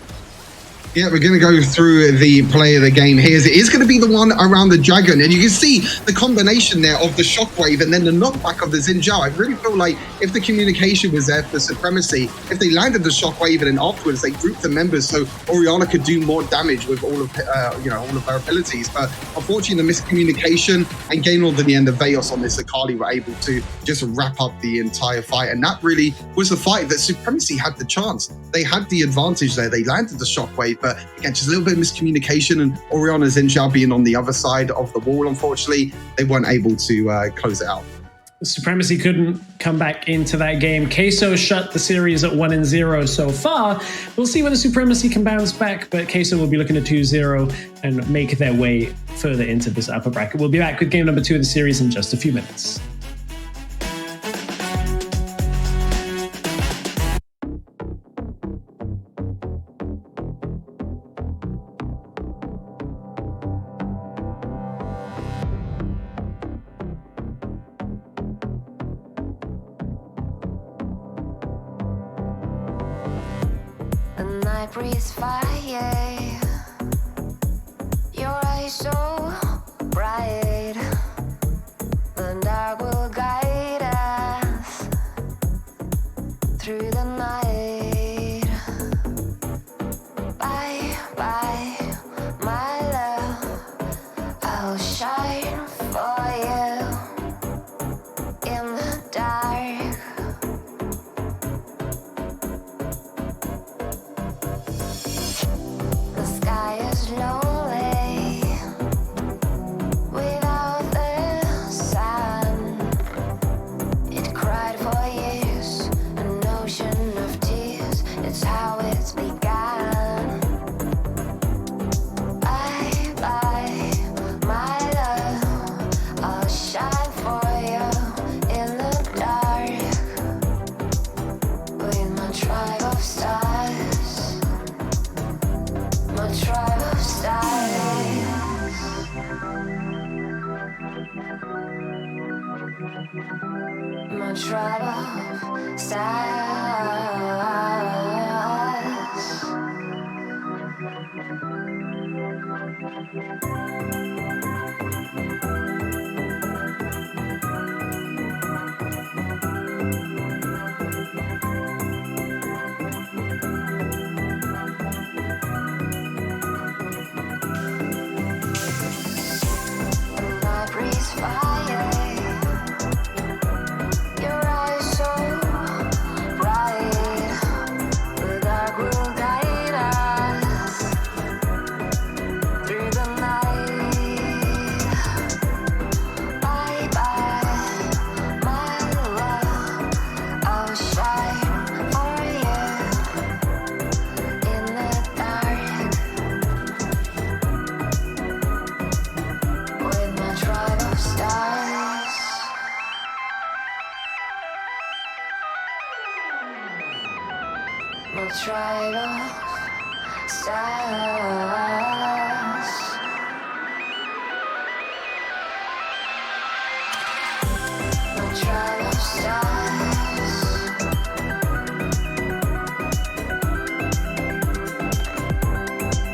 Yeah, we're going to go through the play of the game here. It is going to be the one around the dragon. And you can see the combination there of the shockwave and then the knockback of the Xin Zhao. I really feel like if the communication was there for Supremacy, if they landed the shockwave and then afterwards they grouped the members so Orianna could do more damage with all of all of her abilities. But unfortunately, the miscommunication and Gainlord in the end of Veos on this Akali were able to just wrap up the entire fight. And that really was the fight that Supremacy had the chance. They had the advantage there. They landed the shockwave. But again, just a little bit of miscommunication, and Orianna Xin Zhao being on the other side of the wall, unfortunately, they weren't able to close it out. Supremacy couldn't come back into that game. Queso shut the series at 1-0 so far. We'll see whether Supremacy can bounce back, but Queso will be looking at 2-0 and make their way further into this upper bracket. We'll be back with game number 2 of the series in just a few minutes. Breathe fire, your eyes so bright, the dark will guide us through the night. Bye, bye, my love, I'll shine for you in the dark. Lonely without the sun. It cried for years, an ocean of tears. It's how it's begun. Bye bye, my love. I'll shine for you in the dark with my tribe of stars. My tribe of stars. My tribe of stars. No tribal stars. No tribal stars.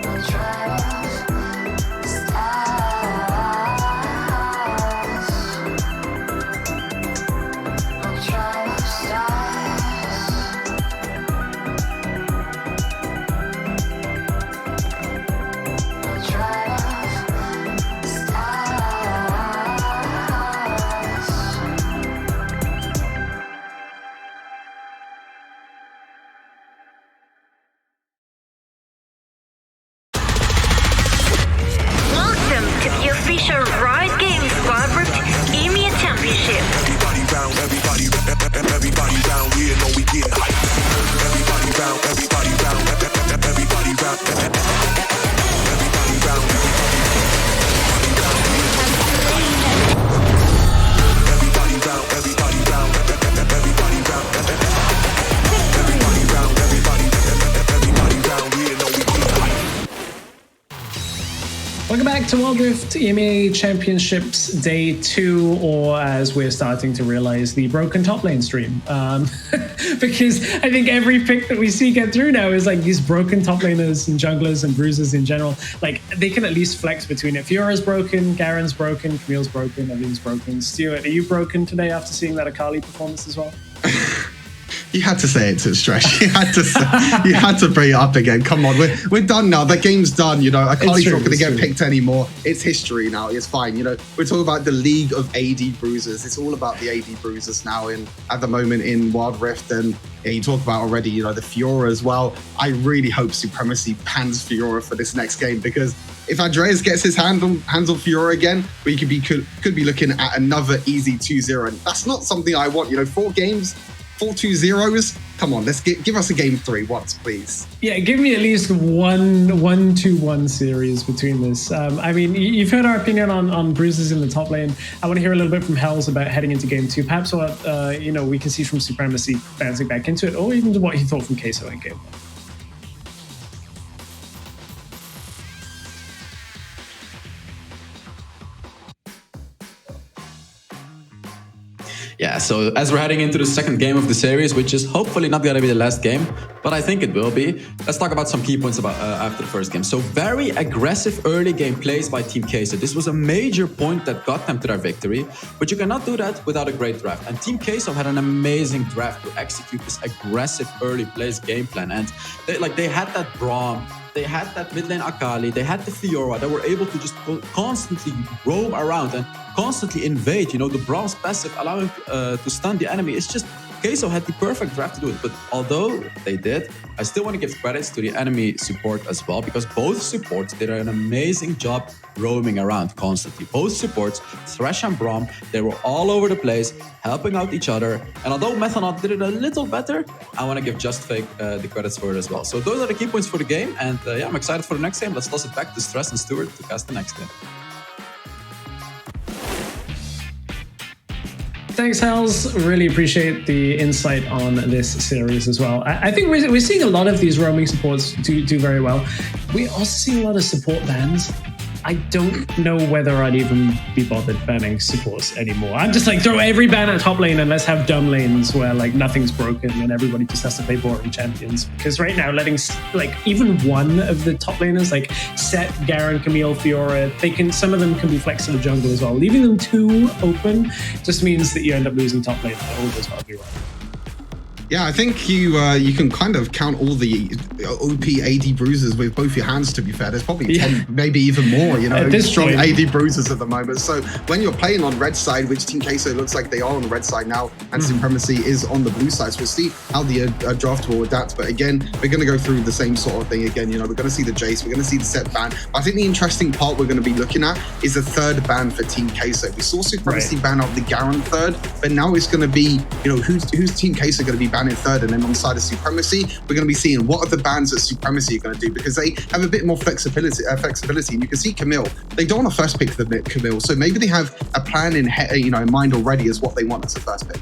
No tribal stars. No tribal stars. No tribal Welcome to the official Riot Games Squad EMEA Championship. Everybody round here, know we get hype. Everybody round, everybody round. Welcome back to Wild Rift EMEA Championships Day 2, or as we're starting to realize, the broken top lane stream. Because I think every pick that we see get through now is like these broken top laners and junglers and bruisers in general. Like, they can at least flex between it. Fiora's broken, Garen's broken, Camille's broken, Evelyn's broken. Stuart, are you broken today after seeing that Akali performance as well? You had to say it to Stretch. You had to bring it up again. Come on, we're done now. The game's done. You know, Akali's not going to get picked anymore. It's history now. It's fine. You know, we're talking about the League of AD Bruisers. It's all about the AD Bruisers now at the moment in Wild Rift. And yeah, you talk about already, you know, the Fiora as well. I really hope Supremacy bans Fiora for this next game, because if Andreas gets his hands on Fiora again, we could be looking at another easy 2-0. And that's not something I want. You know, 4 games. 4 2-0s. Come on, let's give us a game 3 once, please. Yeah, give me at least one 2-1 series between this. I mean, you've heard our opinion on bruises in the top lane. I want to hear a little bit from Hells about heading into game 2. Perhaps what you know, we can see from Supremacy bouncing back into it, or even what he thought from Queso in game 1. Yeah, so as we're heading into the second game of the series, which is hopefully not going to be the last game, but I think it will be, let's talk about some key points about after the first game. So very aggressive early game plays by Team Queso. This was a major point that got them to their victory, but you cannot do that without a great draft. And Team Queso had an amazing draft to execute this aggressive early plays game plan. And they had that Braum, they had that mid lane Akali, they had the Fiora that were able to just constantly roam around and constantly invade. You know, the Braum's passive allowing to stun the enemy. It's just, Queso had the perfect draft to do it. But although they did, I still want to give credits to the enemy support as well, because both supports did an amazing job roaming around constantly. Both supports, Thresh and Braum, they were all over the place, helping out each other. And although Methanol did it a little better, I want to give Just Fake the credits for it as well. So those are the key points for the game. And yeah, I'm excited for the next game. Let's toss it back to Stress and Stuart to cast the next game. Thanks, Hells. Really appreciate the insight on this series as well. I think we're seeing a lot of these roaming supports do very well. We're also seeing a lot of support bans. I don't know whether I'd even be bothered banning supports anymore. I'm just like, throw every ban at top lane and let's have dumb lanes where like nothing's broken and everybody just has to play boring champions. Because right now, letting like even one of the top laners, like Set, Garen, Camille, Fiora, some of them can be flex to the jungle as well. Leaving them too open just means that you end up losing top lane. That all goes horribly wrong. Yeah, I think you can kind of count all the OP AD bruisers with both your hands, to be fair. There's probably 10, maybe even more, you know, strong AD bruisers at the moment. So when you're playing on red side, which Team Queso looks like they are on the red side now, and Supremacy is on the blue side. So we'll see how the draft will adapt. But again, we're going to go through the same sort of thing again. You know, we're going to see the Jace, we're going to see the Set ban. But I think the interesting part we're going to be looking at is the third ban for Team Queso. We saw Supremacy ban out the Garen third, but now it's going to be, you know, who's Team Queso going to be banning third? And then on the side of Supremacy, we're going to be seeing what are the bans that Supremacy are going to do, because they have a bit more flexibility. And you can see Camille, they don't want to first pick the Camille, so maybe they have a plan in mind already as what they want as a first pick.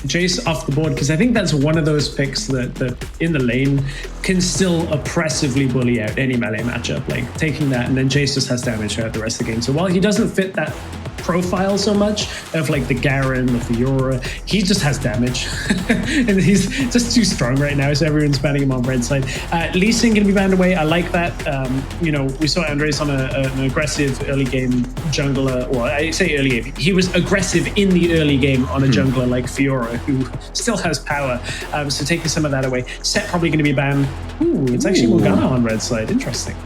Jace off the board, because I think that's one of those picks that in the lane can still oppressively bully out any melee matchup, like taking that, and then Jace just has damage throughout the rest of the game. So while he doesn't fit that profile so much of like the Garen, the Fiora, he just has damage and he's just too strong right now, so everyone's banning him on red side. Lee Sin gonna be banned away. I like that. We saw Andres on an aggressive early game jungler, well, I say early game, he was aggressive in the early game on a jungler like Fiora, who still has power, so taking some of that away. Set probably gonna be banned. It's actually Morgana on red side. Interesting.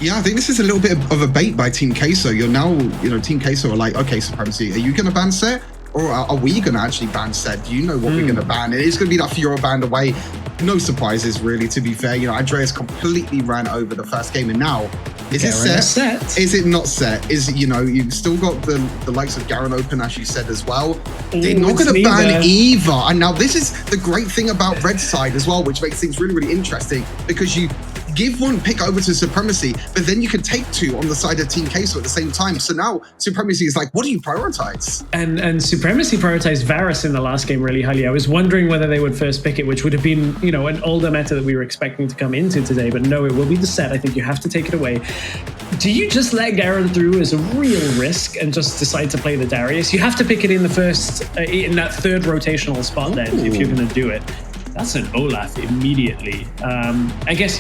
Yeah, I think this is a little bit of a bait by Team Queso. You're now, Team Queso are like, okay, Supremacy, are you going to ban Set? Or are we going to actually ban Set? Do you know what we're going to ban? It is going to be that Fiora banned away. No surprises, really, to be fair. Andreas completely ran over the first game, and now, is it Set? Is it not Set? You've still got the likes of Garen open, as you said, as well. They're not going to ban either. And now this is the great thing about red side as well, which makes things really, really interesting, because you give one pick over to Supremacy, but then you can take two on the side of Team Queso at the same time. So now Supremacy is like, what do you prioritize? And Supremacy prioritized Varus in the last game really highly. I was wondering whether they would first pick it, which would have been, an older meta that we were expecting to come into today, but no, it will be the Set. I think you have to take it away. Do you just let Garen through as a real risk and just decide to play the Darius? You have to pick it in the first, in that third rotational spot then, if you're going to do it. That's an Olaf immediately. I guess,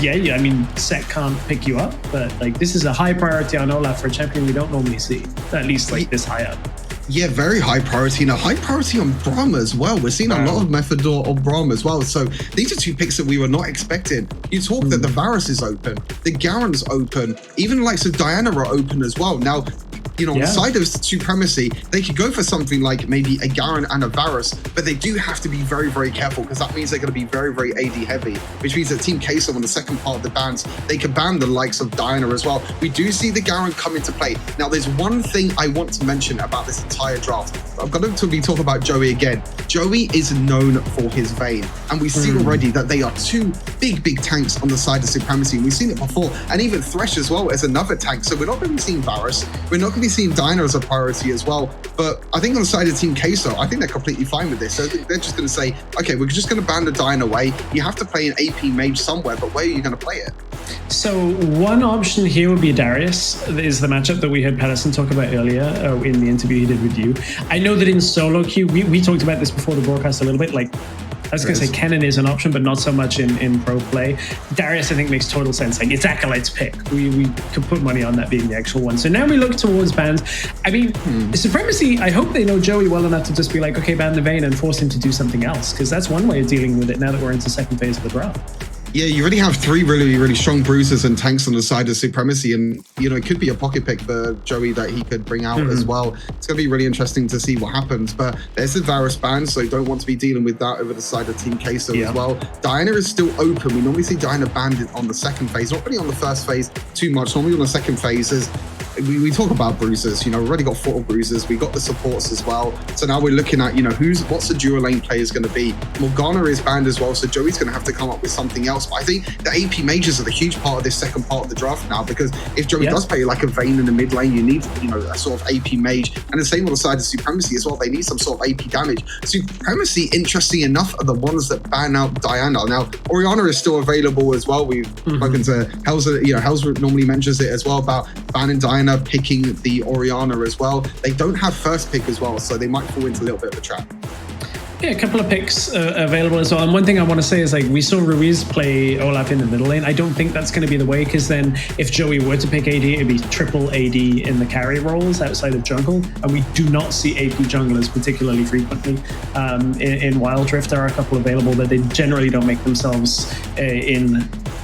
Set can't pick you up, but this is a high priority on Olaf for a champion we don't normally see, at least this high up. Yeah, very high priority, and a high priority on Braum as well. We're seeing a lot of Methador on Braum as well. So these are two picks that we were not expecting. You talk that the Varus is open, the Garen's open, even the likes of Diana are open as well. Now, on the side of Supremacy, they could go for something like maybe a Garen and a Varus, but they do have to be very, very careful, because that means they're going to be very, very AD heavy, which means that Team Queso on the second part of the bans, they could ban the likes of Diana as well. We do see the Garen come into play. Now, there's one thing I want to mention about this entire draft. I'm going to be talking about Joey again. Joey is known for his Vayne, and we see already that they are two big, big tanks on the side of Supremacy. We've seen it before, and even Thresh as well as another tank. So we're not going to be seeing Varus. We're not going to be seeing Diana as a priority as well. But I think on the side of Team Queso, I think they're completely fine with this. So they're just going to say, okay, we're just going to ban the Diana away. You have to play an AP mage somewhere, but where are you going to play it? So one option here would be Darius, is the matchup that we heard Pedersen talk about earlier in the interview he did with you. I know that in solo queue, we talked about this before the broadcast a little bit, I was going to say Kennen is an option, but not so much in pro play. Darius, I think, makes total sense. It's Acolyte's pick. We could put money on that being the actual one. So now we look towards bans. Supremacy, I hope they know Joey well enough to just be like, okay, ban the Vayne and force him to do something else, because that's one way of dealing with it now that we're into second phase of the draft. Yeah, you already have three really, really strong bruisers and tanks on the side of Supremacy, and it could be a pocket pick for Joey that he could bring out as well. It's going to be really interesting to see what happens, but there's the Varus ban, so you don't want to be dealing with that over the side of Team Queso as well. Diana is still open. We normally see Diana banned on the second phase, not really on the first phase too much. Normally on the second phase is we talk about bruisers, we've already got 4 bruisers, we got the supports as well. So now we're looking at, what's the dual lane players going to be? Morgana is banned as well, so Joey's going to have to come up with something else. But I think the AP mages are the huge part of this second part of the draft now, because if Joey does play like a Vayne in the mid lane, you need, a sort of AP mage. And the same on the side of Supremacy as well. They need some sort of AP damage. Supremacy, interesting enough, are the ones that ban out Diana. Now, Orianna is still available as well. We've spoken to Hells, Hells normally mentions it as well about banning Diana, picking the Orianna as well. They don't have first pick as well, so they might fall into a little bit of a trap. Yeah, a couple of picks available as well. And one thing I want to say is we saw Ruiz play Olaf in the middle lane. I don't think that's going to be the way, because then if Joey were to pick AD, it'd be triple AD in the carry roles outside of jungle. And we do not see AP junglers particularly frequently. In Wild Rift, there are a couple available, but they generally don't make themselves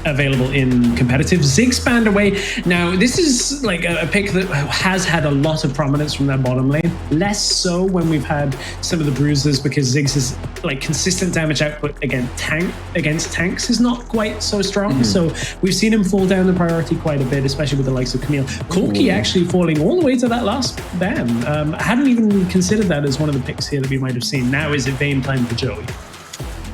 available in competitive. Ziggs banned away. Now, this is a pick that has had a lot of prominence from that bottom lane. Less so when we've had some of the bruisers, because Ziggs is consistent damage output against tanks is not quite so strong. So we've seen him fall down the priority quite a bit, especially with the likes of Camille. Corki actually falling all the way to that last ban. I hadn't even considered that as one of the picks here that we might have seen. Now is it Vayne time for Joey?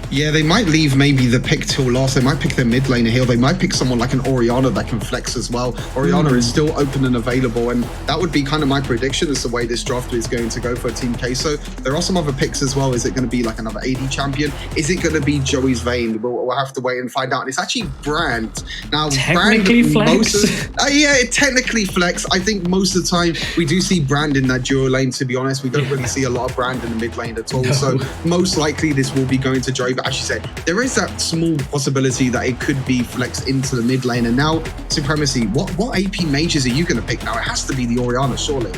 Yeah, they might leave maybe the pick till last. They might pick their mid laner here. They might pick someone like an Orianna that can flex as well. Orianna is still open and available, and that would be kind of my prediction as the way this draft is going to go for Team Queso. There are some other picks as well. Is it going to be like another AD champion? Is it going to be Joey's Vayne? We'll have to wait and find out. And it's actually Brand. Now, Technically flex. Yeah, it technically flex. I think most of the time we do see Brand in that duo lane, to be honest. We don't really see a lot of Brand in the mid lane at all. No. So most likely this will be going to Joey. But as you said, there is that small possibility that it could be flexed into the mid lane. And now, Supremacy, what AP mages are you going to pick now? It has to be the Orianna, surely.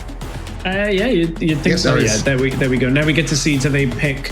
Yeah, you'd think so. Yeah, there we go. Now we get to see, do they pick...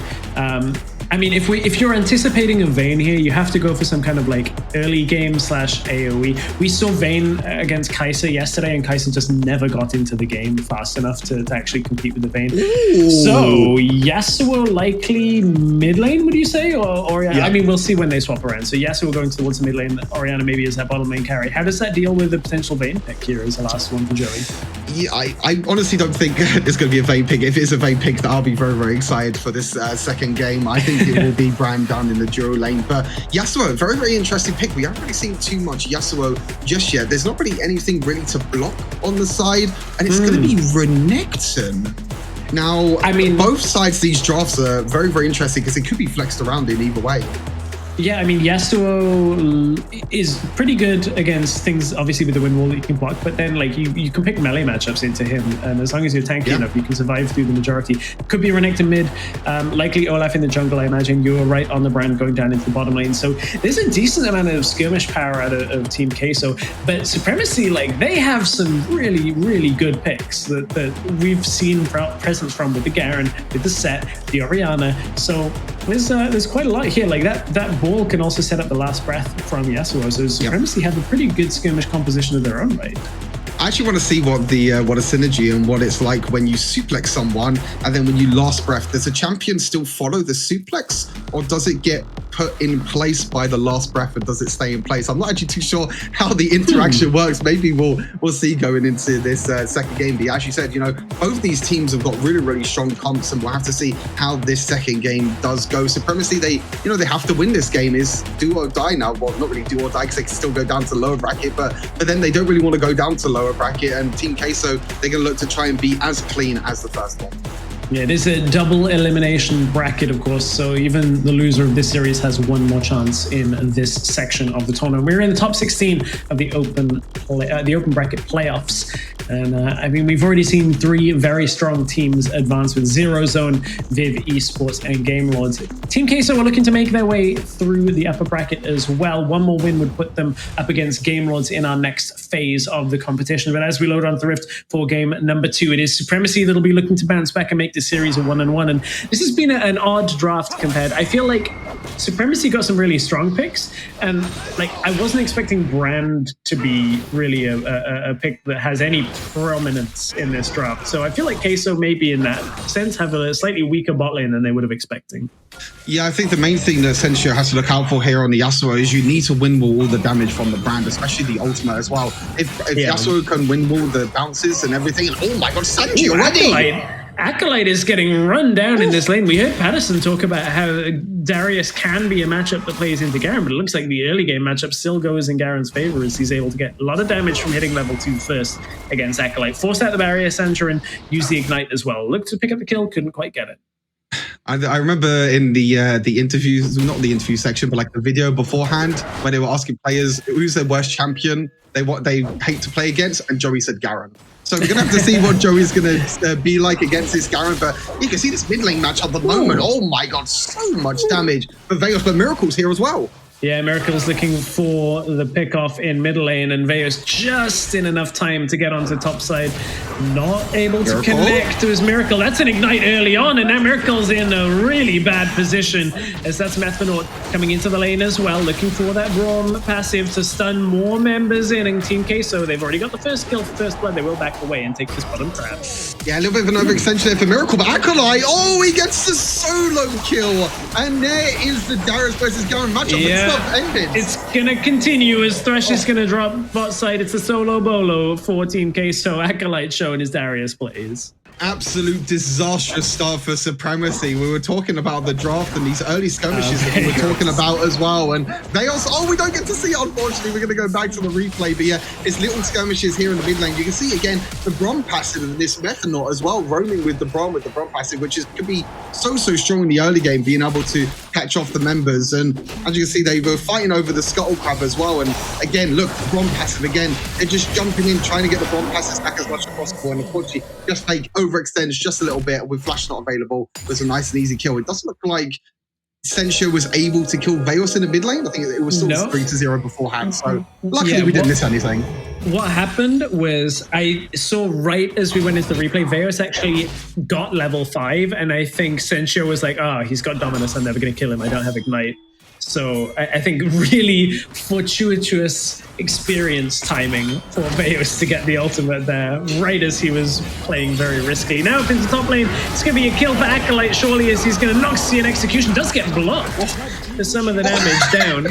I mean, if you're anticipating a Vayne here, you have to go for some kind of like early game / AoE. We saw Vayne against Kai'Sa yesterday, and Kai'Sa just never got into the game fast enough to actually compete with the Vayne. Ooh. So Yasuo likely mid lane, would you say? Or yeah. I mean, we'll see when they swap around. So Yasuo going towards the mid lane, Orianna maybe as that bottom lane carry. How does that deal with the potential Vayne pick here as the last one for Joey? Yeah, I honestly don't think it's going to be a Vayne pick. If it's a Vayne pick, I'll be very, very excited for this second game. I think it will be Brand down in the duo lane. But Yasuo, very, very interesting pick. We haven't really seen too much Yasuo just yet. There's not really anything really to block on the side. And it's going to be Renekton. Now, I mean, both sides of these drafts are very, very interesting because it could be flexed around in either way. Yeah, I mean, Yasuo is pretty good against things, obviously, with the wind wall that you can block, but then, like, you can pick melee matchups into him, and as long as you're tanky enough, you can survive through the majority. Could be Renekton mid, likely Olaf in the jungle, I imagine. You're right on the Brand going down into the bottom lane, so there's a decent amount of skirmish power out of Team Queso, but Supremacy, like, they have some really, really good picks that we've seen presence from with the Garen, with the Set, the Orianna, so there's quite a lot here. Like, that ball can also set up the last breath from Yasuo, so Supremacy have a pretty good skirmish composition of their own right. I actually want to see what a synergy and what it's like when you suplex someone, and then when you last breath, does a champion still follow the suplex, or does it get put in place by the last breath, and does it stay in place? I'm not actually too sure how the interaction works. Maybe we'll see going into this second game. But as you said, you know, both these teams have got really, really strong comps, and we'll have to see how this second game does go. Supremacy, they have to win this game. Is do or die now. Well, not really do or die because they can still go down to lower bracket, but then they don't really want to go down to lower bracket, and Team Queso, they're going to look to try and be as clean as the first one. Yeah, it is a double elimination bracket, of course, so even the loser of this series has one more chance in this section of the tournament. We're in the top 16 of the open bracket playoffs, and I mean, we've already seen 3 very strong teams advance with Zero Zone, Viv, Esports, and Game Lords. Team Queso are looking to make their way through the upper bracket as well. One more win would put them up against Game Lords in our next phase of the competition. But as we load on the Rift for game number 2, it is Supremacy that'll be looking to bounce back and make the series a 1-1. And this has been an odd draft compared. I feel like Supremacy got some really strong picks, and like I wasn't expecting Brand to be really a pick that has any prominence in this draft. So I feel like Queso maybe in that sense have a slightly weaker bot lane than they would have expecting. Yeah, I think the main thing that Sensio has to look out for here on the Yasuo is you need to win wall all the damage from the Brand, especially the ultimate as well. If Yasuo can win wall the bounces and everything, and oh my god, Sensio already! Acolyte is getting run down in this lane. We heard Patterson talk about how Darius can be a matchup that plays into Garen, but it looks like the early game matchup still goes in Garen's favor as he's able to get a lot of damage from hitting level 2 first against Acolyte. Forced out the barrier, Sancho, and used the Ignite as well. Looked to pick up the kill, couldn't quite get it. I remember in the interviews, not the interview section, but like the video beforehand, where they were asking players who's their worst champion they hate to play against, and Joey said Garen. So we're going to have to see what Joey's going to be like against this Garen. But you can see this mid lane match at the moment. Oh my god, so much damage. But Veos, but Miracle's here as well. Yeah, Miracle's looking for the pick-off in mid lane, and Veos just in enough time to get onto top side. Not able to connect to his Miracle. That's an Ignite early on, and now Miracle's in a really bad position, as that's Methanaut coming into the lane as well, looking for that Braum passive to stun more members in Team Queso. They've already got the first kill for First Blood. They will back away and take this bottom trap. Yeah, a little bit of an overextension there for Miracle, but Acolyte, oh, he gets the solo kill. And there is the Darius versus Garen matchup. Yeah. It's gonna continue as Thresh is gonna drop bot side. It's a solo bolo for Team Queso. Acolyte showing his Darius plays. absolute disastrous start for Supremacy. We were talking about the draft and these early skirmishes that we were talking about as well. And they also, we don't get to see it, unfortunately. We're going to go back to the replay. But yeah, it's little skirmishes here in the mid lane. You can see again the Brom passive of this Methanol as well, roaming with the Brom passive, which could be so strong in the early game, being able to catch off the members. And as you can see, they were fighting over the Scuttle Crab as well. And again, look, Brom passive again. They're just jumping in, trying to get the Brom passes back as much as possible. And unfortunately, just like overextends just a little bit with flash not available. It was a nice and easy kill. It doesn't look like Sensio was able to kill Veos in the mid lane. I think it was still 3-0 beforehand. So luckily we didn't miss anything. What happened was I saw right as we went into the replay, Veos actually got level 5, and I think Sensio was like, oh, he's got Dominus, I'm never going to kill him, I don't have Ignite. So I think really fortuitous experience timing for Veos to get the ultimate there, right as he was playing very risky. Now up into top lane, it's going to be a kill for Acolyte, surely, as he's going to Noxy in execution. Does get blocked for some of the damage down.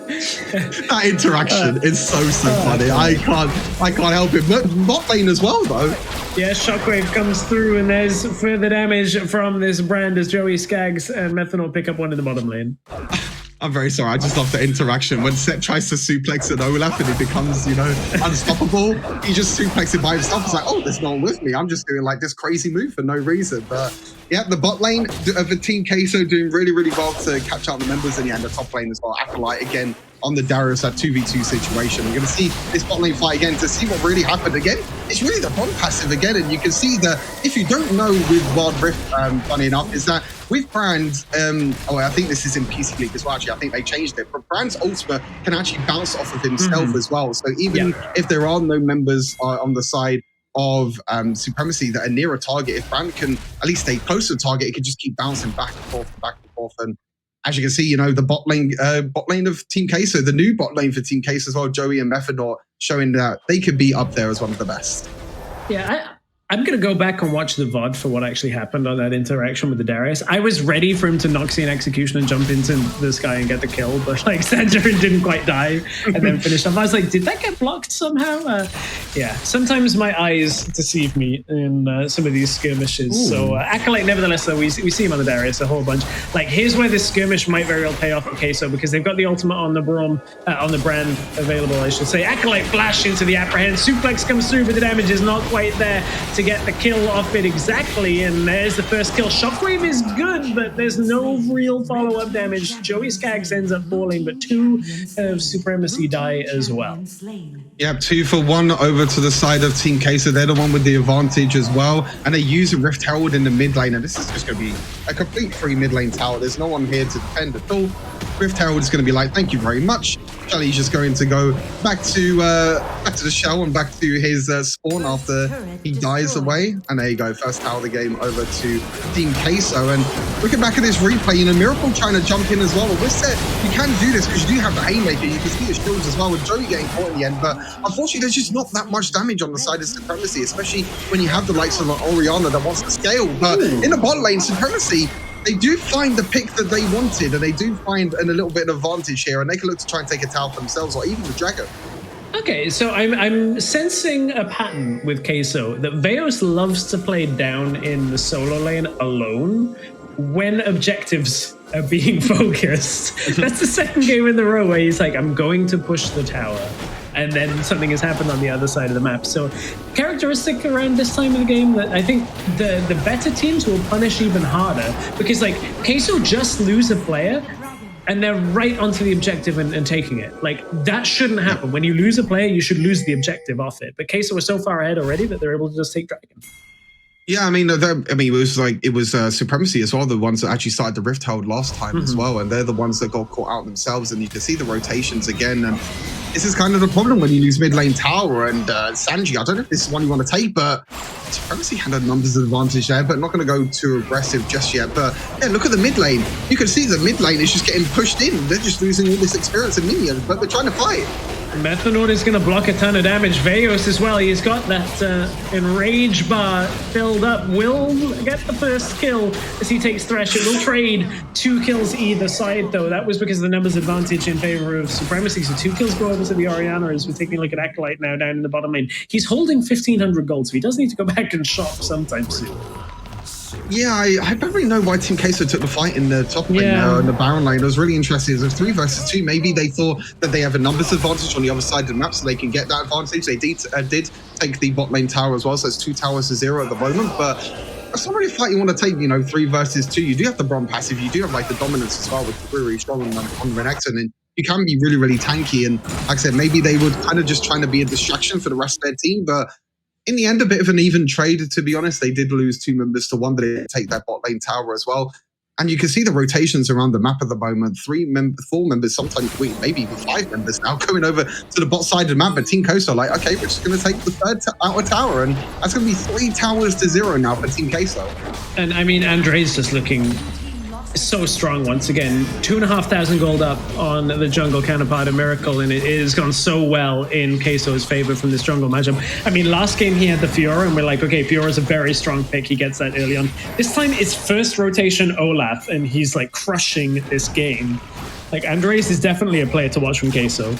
That interaction is so funny. I can't help it. But bot lane as well, though. Yeah, Shockwave comes through, and there's further damage from this brand as Joey Skaggs and Methanol pick up one in the bottom lane. I'm very sorry. I just love the interaction. When Seth tries to suplex an Olaf and it becomes, unstoppable, he just suplexes it by himself. It's like, oh, there's no one with me. I'm just doing like this crazy move for no reason. But yeah, the bot lane of the Team Queso doing really well to catch out the members, and yeah, the top lane as well. Acolyte again on the Darius, that 2v2 situation. We're going to see this bot lane fight again to see what really happened again. It's really the Bond passive again, and you can see that if you don't know with Wild Rift, funny enough, is that with Brand, I think this is in PC League as well, actually, I think they changed it, but Brand's ultimate can actually bounce off of himself as well. So even if there are no members on the side of Supremacy that are near a target, if Brand can at least stay close to the target, it can just keep bouncing back and forth and back and forth. And as you can see, the bot lane of Team Queso, the new bot lane for Team Queso as well, Joey and Methador, showing that they could be up there as one of the best. Yeah, I'm going to go back and watch the VOD for what actually happened on that interaction with the Darius. I was ready for him to Noxy in execution and jump into this guy and get the kill, but like Sanjarin didn't quite die and then finish off. I was like, did that get blocked somehow? Yeah, sometimes my eyes deceive me in some of these skirmishes. Ooh. So Acolyte, nevertheless, though, we see him on the Darius a whole bunch. Like, here's where this skirmish might very well pay off for Queso, because they've got the ultimate on the Brom, on the Brand available, I should say. Acolyte flash into the apprehend. Suplex comes through, but the damage is not quite there to get the kill off it exactly, and there's the first kill. Shockwave is good, but there's no real follow-up damage. Joey Skaggs ends up falling, but 2 of Supremacy die as well. Yeah, 2 for 1 over to the side of Team Queso. They're the one with the advantage as well, and they use a Rift Herald in the mid lane, and this is just going to be a complete free mid lane tower. There's no one here to defend at all. Rift Herald is going to be like, thank you very much. Shelly's just going to go back to the shell and back to his spawn after he dies away. And there you go, first tower of the game over to Team Queso. And looking back at this replay, Miracle trying to jump in as well. But with Set, you can do this because you do have the Haymaker. You can see the shields as well, with Joey getting caught in the end. But unfortunately, there's just not that much damage on the side of Supremacy, especially when you have the likes of Orianna that wants to scale. But in the bot lane, Supremacy, they do find the pick that they wanted, and they do find a little bit of advantage here, and they can look to try and take a tower for themselves, or even the Dragon. Okay, so I'm sensing a pattern with Queso that Veos loves to play down in the solo lane alone when objectives are being focused. That's the second game in a row where he's like, I'm going to push the tower, and then something has happened on the other side of the map. So characteristic around this time of the game that I think the better teams will punish even harder, because like Queso just lose a player and they're right onto the objective and taking it. Like, that shouldn't happen. When you lose a player, you should lose the objective off it. But Queso was so far ahead already that they're able to just take Dragon. Yeah, I mean, it was Supremacy as well, the ones that actually started the Rift Hold last time as well, and they're the ones that got caught out themselves, and you can see the rotations again, and this is kind of the problem when you lose mid lane tower, and Sanji, I don't know if this is one you want to take, but Supremacy had a numbers advantage there, but not going to go too aggressive just yet. But yeah, look at the mid lane. You can see the mid lane is just getting pushed in. They're just losing all this experience and minions, but they're trying to fight. Methanord is going to block a ton of damage. Veos as well. He's got that enrage bar filled up. Will get the first kill as he takes Thresh. It will trade 2 kills either side, though. That was because of the numbers advantage in favor of Supremacy. So 2 kills go over to the Orianna as we're taking a look at Acolyte now down in the bottom lane. He's holding 1,500 gold, so he does need to go back and shop sometime soon. Yeah, I don't really know why Team Queso took the fight in the top lane, in the Baron lane. It was really interesting. It was 3 versus 2. Maybe they thought that they have a numbers advantage on the other side of the map, so they can get that advantage. They did take the bot lane tower as well, so it's 2 towers to 0 at the moment. But that's not really a fight you want to take, 3 versus 2. You do have the Bron passive. You do have like the dominance as well, which is really strong on Renekton. And you can be really, really tanky. And like I said, maybe they would kind of just trying to be a distraction for the rest of their team. But in the end, a bit of an even trade, to be honest. They did lose 2 members to 1, but they did take that bot lane tower as well. And you can see the rotations around the map at the moment. 4 members, sometimes maybe even 5 members now going over to the bot side of the map. But Team Queso like, okay, we're just going to take the 3rd outer tower. And that's going to be 3 towers to 0 now for Team Queso. And I mean, Andre's just looking so strong once again. 2,500 gold up on the jungle counterpart of Miracle, and it has gone so well in Queso's favor from this jungle matchup. I mean, last game he had the Fiora, and we're like, okay, Fiora's a very strong pick. He gets that early on. This time it's first rotation Olaf, and he's like crushing this game. Like, Andres is definitely a player to watch from Queso.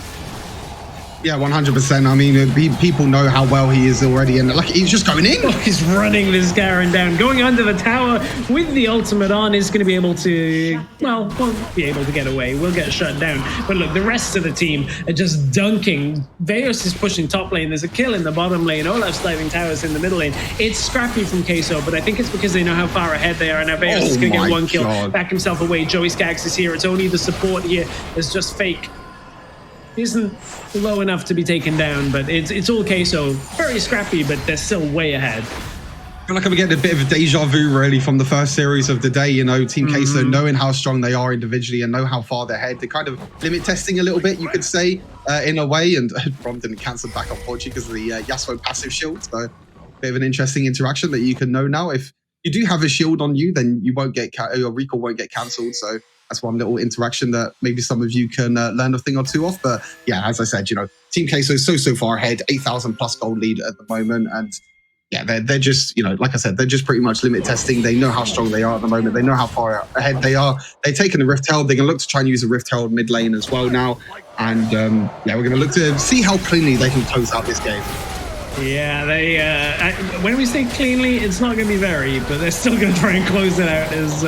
Yeah, 100%. I mean, people know how well he is already, and like he's just going in. Oh, he's running this Garen down, going under the tower with the ultimate on. Is going to be able to, well, won't be able to get away. We'll get shut down. But look, the rest of the team are just dunking. Veos is pushing top lane. There's a kill in the bottom lane. Olaf's diving towers in the middle lane. It's scrappy from Queso, but I think it's because they know how far ahead they are. And now Veos is going to get 1 kill, back himself away. Joey Skaggs is here. It's only the support here that's just fake. Isn't low enough to be taken down, but it's all Queso. Very scrappy, but they're still way ahead. I feel like I'm getting a bit of a deja vu really from the first series of the day, Team Queso knowing how strong they are individually and know how far they're ahead. They're kind of limit testing a little bit, you could say, in a way, and Brom didn't cancel back unfortunately because of the Yasuo passive shield, so a bit of an interesting interaction that you can know now. If you do have a shield on you, then you won't get, your recall won't get cancelled, so that's one little interaction that maybe some of you can learn a thing or two off. But yeah, as I said, Team Queso is so far ahead, 8,000 plus gold lead at the moment. And yeah, they're just, like I said, they're just pretty much limit testing. They know how strong they are at the moment. They know how far ahead they are. They're taking the Rift Herald. They're going to look to try and use a Rift Herald mid lane as well now. And yeah, we're going to look to see how cleanly they can close out this game. Yeah, they, when we say cleanly, it's not going to be very, but they're still going to try and close it out as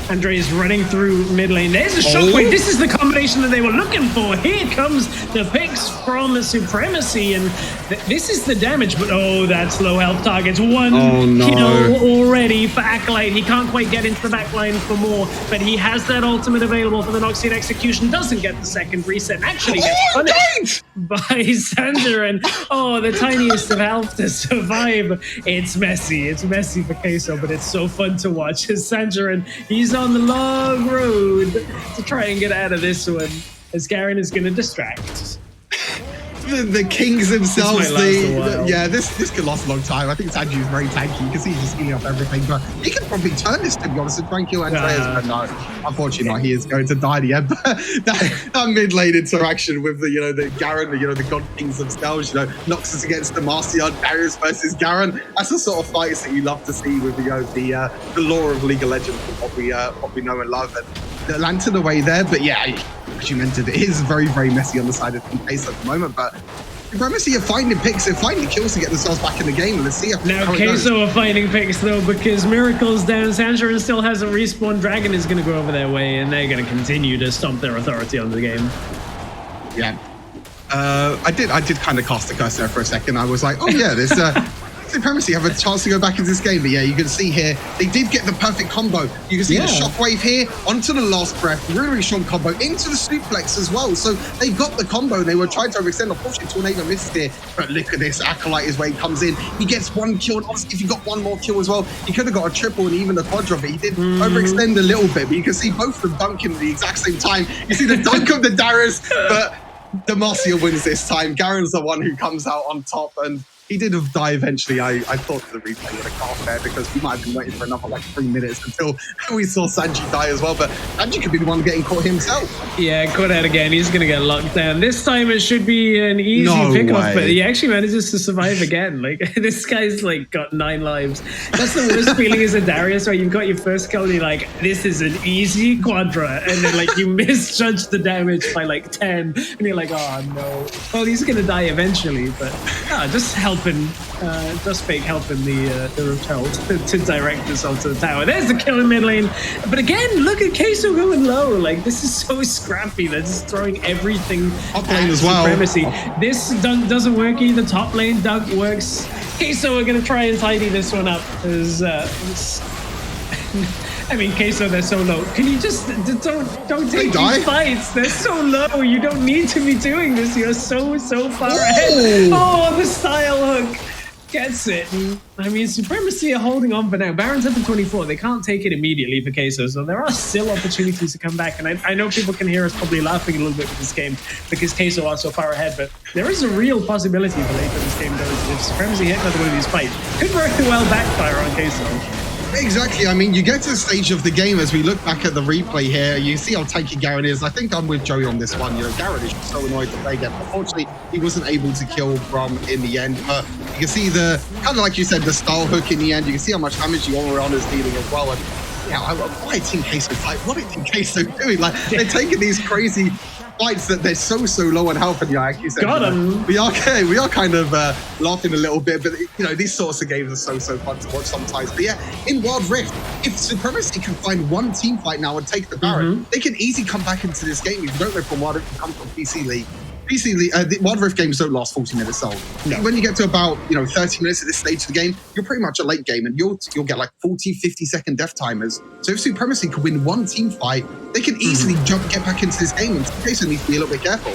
Andre is running through mid lane. There's a shockwave. This is the combination that they were looking for. Here comes the picks from Supremacy, and this is the damage, but oh, that's low health targets. 1 kill already for Acolyte. He can't quite get into the back line for more, but he has that ultimate available for the Noxian Execution. Doesn't get the second reset, and actually gets punished by Sander, and the tiniest of health to survive. It's messy. It's messy for Queso, but it's so fun to watch. As Sanjarin, he's on the long road to try and get out of this one, as Garen is going to distract. The kings themselves, this could last a long time. I think Sanji is very tanky. You can see he's just healing off everything, but he can probably turn this, to be honest, and try and kill Andreas. But no, unfortunately not. He is going to die at the end. But that mid lane interaction with the Garen, the God Kings themselves, Noxus against the Marcion, Darius versus Garen. That's the sort of fights that you love to see with the lore of League of Legends, what we know and love. And the Lantern away there, but yeah, as you mentioned, it is very, very messy on the side of Team Queso at the moment, but Supremacy are finding picks and finding kills to get themselves back in the game. Let's see now Queso are finding picks though, because Miracle's down, Sanjarin still hasn't respawned, Dragon is going to go over their way, and they're going to continue to stomp their authority on the game. Yeah. I did kind of cast a curse there for a second. I was like, oh yeah, this Supremacy have a chance to go back into this game. But yeah, you can see here, they did get the perfect combo. You can see the shockwave here, onto the last breath, really, really strong combo, into the suplex as well. So they got the combo. They were trying to overextend. Unfortunately, Tornado missed here. But look at this, Acolyte is where he comes in. He gets 1 kill, and obviously if he got 1 more kill as well, he could have got a triple and even a quadra, but he did overextend a little bit. But you can see both of them dunking at the exact same time. You see the dunk of the Darius, but Demacia wins this time. Garen's the one who comes out on top, and he did die eventually. I thought the replay would have gone there because we might have been waiting for another like 3 minutes until we saw Sanji die as well. But Sanji could be the one getting caught himself. Yeah, caught out again. He's going to get locked down. This time it should be an easy pickoff, but he actually manages to survive again. Like, this guy's like got 9 lives. That's the worst feeling as a Darius, where you've got your first kill and you're like, this is an easy quadra. And then like you misjudge the damage by like 10 and you're like, oh no. Well, he's going to die eventually, but just helping, just fake helping the Repel to direct this onto the tower. There's the kill in mid lane. But again, look at Queso going low. Like, this is so scrappy. They're just throwing everything up lane as well. Supremacy. This dunk doesn't work either. Top lane dunk works. Queso are going to try and tidy this one up. I mean, Queso, they're so low. Can you just don't take these fights? They're so low. You don't need to be doing this. You're so far ahead. Oh, the style hook gets it. I mean, Supremacy are holding on for now. Baron's up to 24. They can't take it immediately for Queso, so there are still opportunities to come back. And I know people can hear us probably laughing a little bit with this game because Queso are so far ahead, but there is a real possibility for later this game goes. If Supremacy hit another one of these fights, could very well backfire on Queso. Exactly. I mean, you get to the stage of the game as we look back at the replay here. You see how tanky Garen is. I think I'm with Joey on this one. You know, Garen is so annoyed to play again. Unfortunately, he wasn't able to kill Brum in the end. But you can see the, kind of like you said, the style hook in the end. You can see how much damage Orion is dealing as well. And yeah, why Team Queso fight? What is Team Queso doing? Like, they're taking these crazy fights that they're so low on health, and like you said, we are kind of laughing a little bit, but you know, these sorts of games are so fun to watch sometimes. But yeah, in Wild Rift, if Supremacy can find one team fight now and take the Baron, they can easily come back into this game. If you don't know from Wild Rift, come from PC League. The Wild Rift games don't last 40 minutes so when you get to about 30 minutes at this stage of the game, you're pretty much a late game, and you'll get like 40-50 second death timers. So if Supremacy can win one team fight, they can easily get back into this game, and Queso needs to be a little bit careful.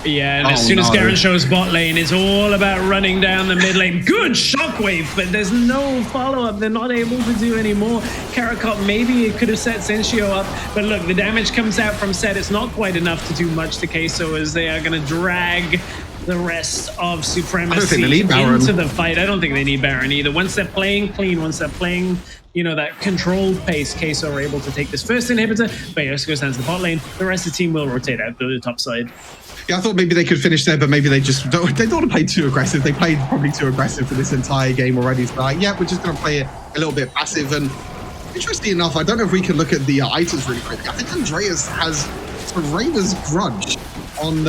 Yeah, and as soon as Garen shows bot lane, it's all about running down the mid lane. Good shockwave, but there's no follow-up. They're not able to do any more. Karakot, maybe it could have set Sensio up, but look, the damage comes out from Set. It's not quite enough to do much to Queso, as they are going to drag the rest of Supremacy into the fight. I don't think they need Baron either. Once they're playing clean, once they're playing that controlled pace, Queso are able to take this first inhibitor. Bayos goes down to the bot lane. The rest of the team will rotate out to the top side. Yeah, I thought maybe they could finish there, but maybe they just don't want to play too aggressive. They played probably too aggressive for this entire game already. So like, yeah, we're just going to play it a little bit passive. And interestingly enough, I don't know if we can look at the items really quickly. I think Andreas has Raven's Grudge on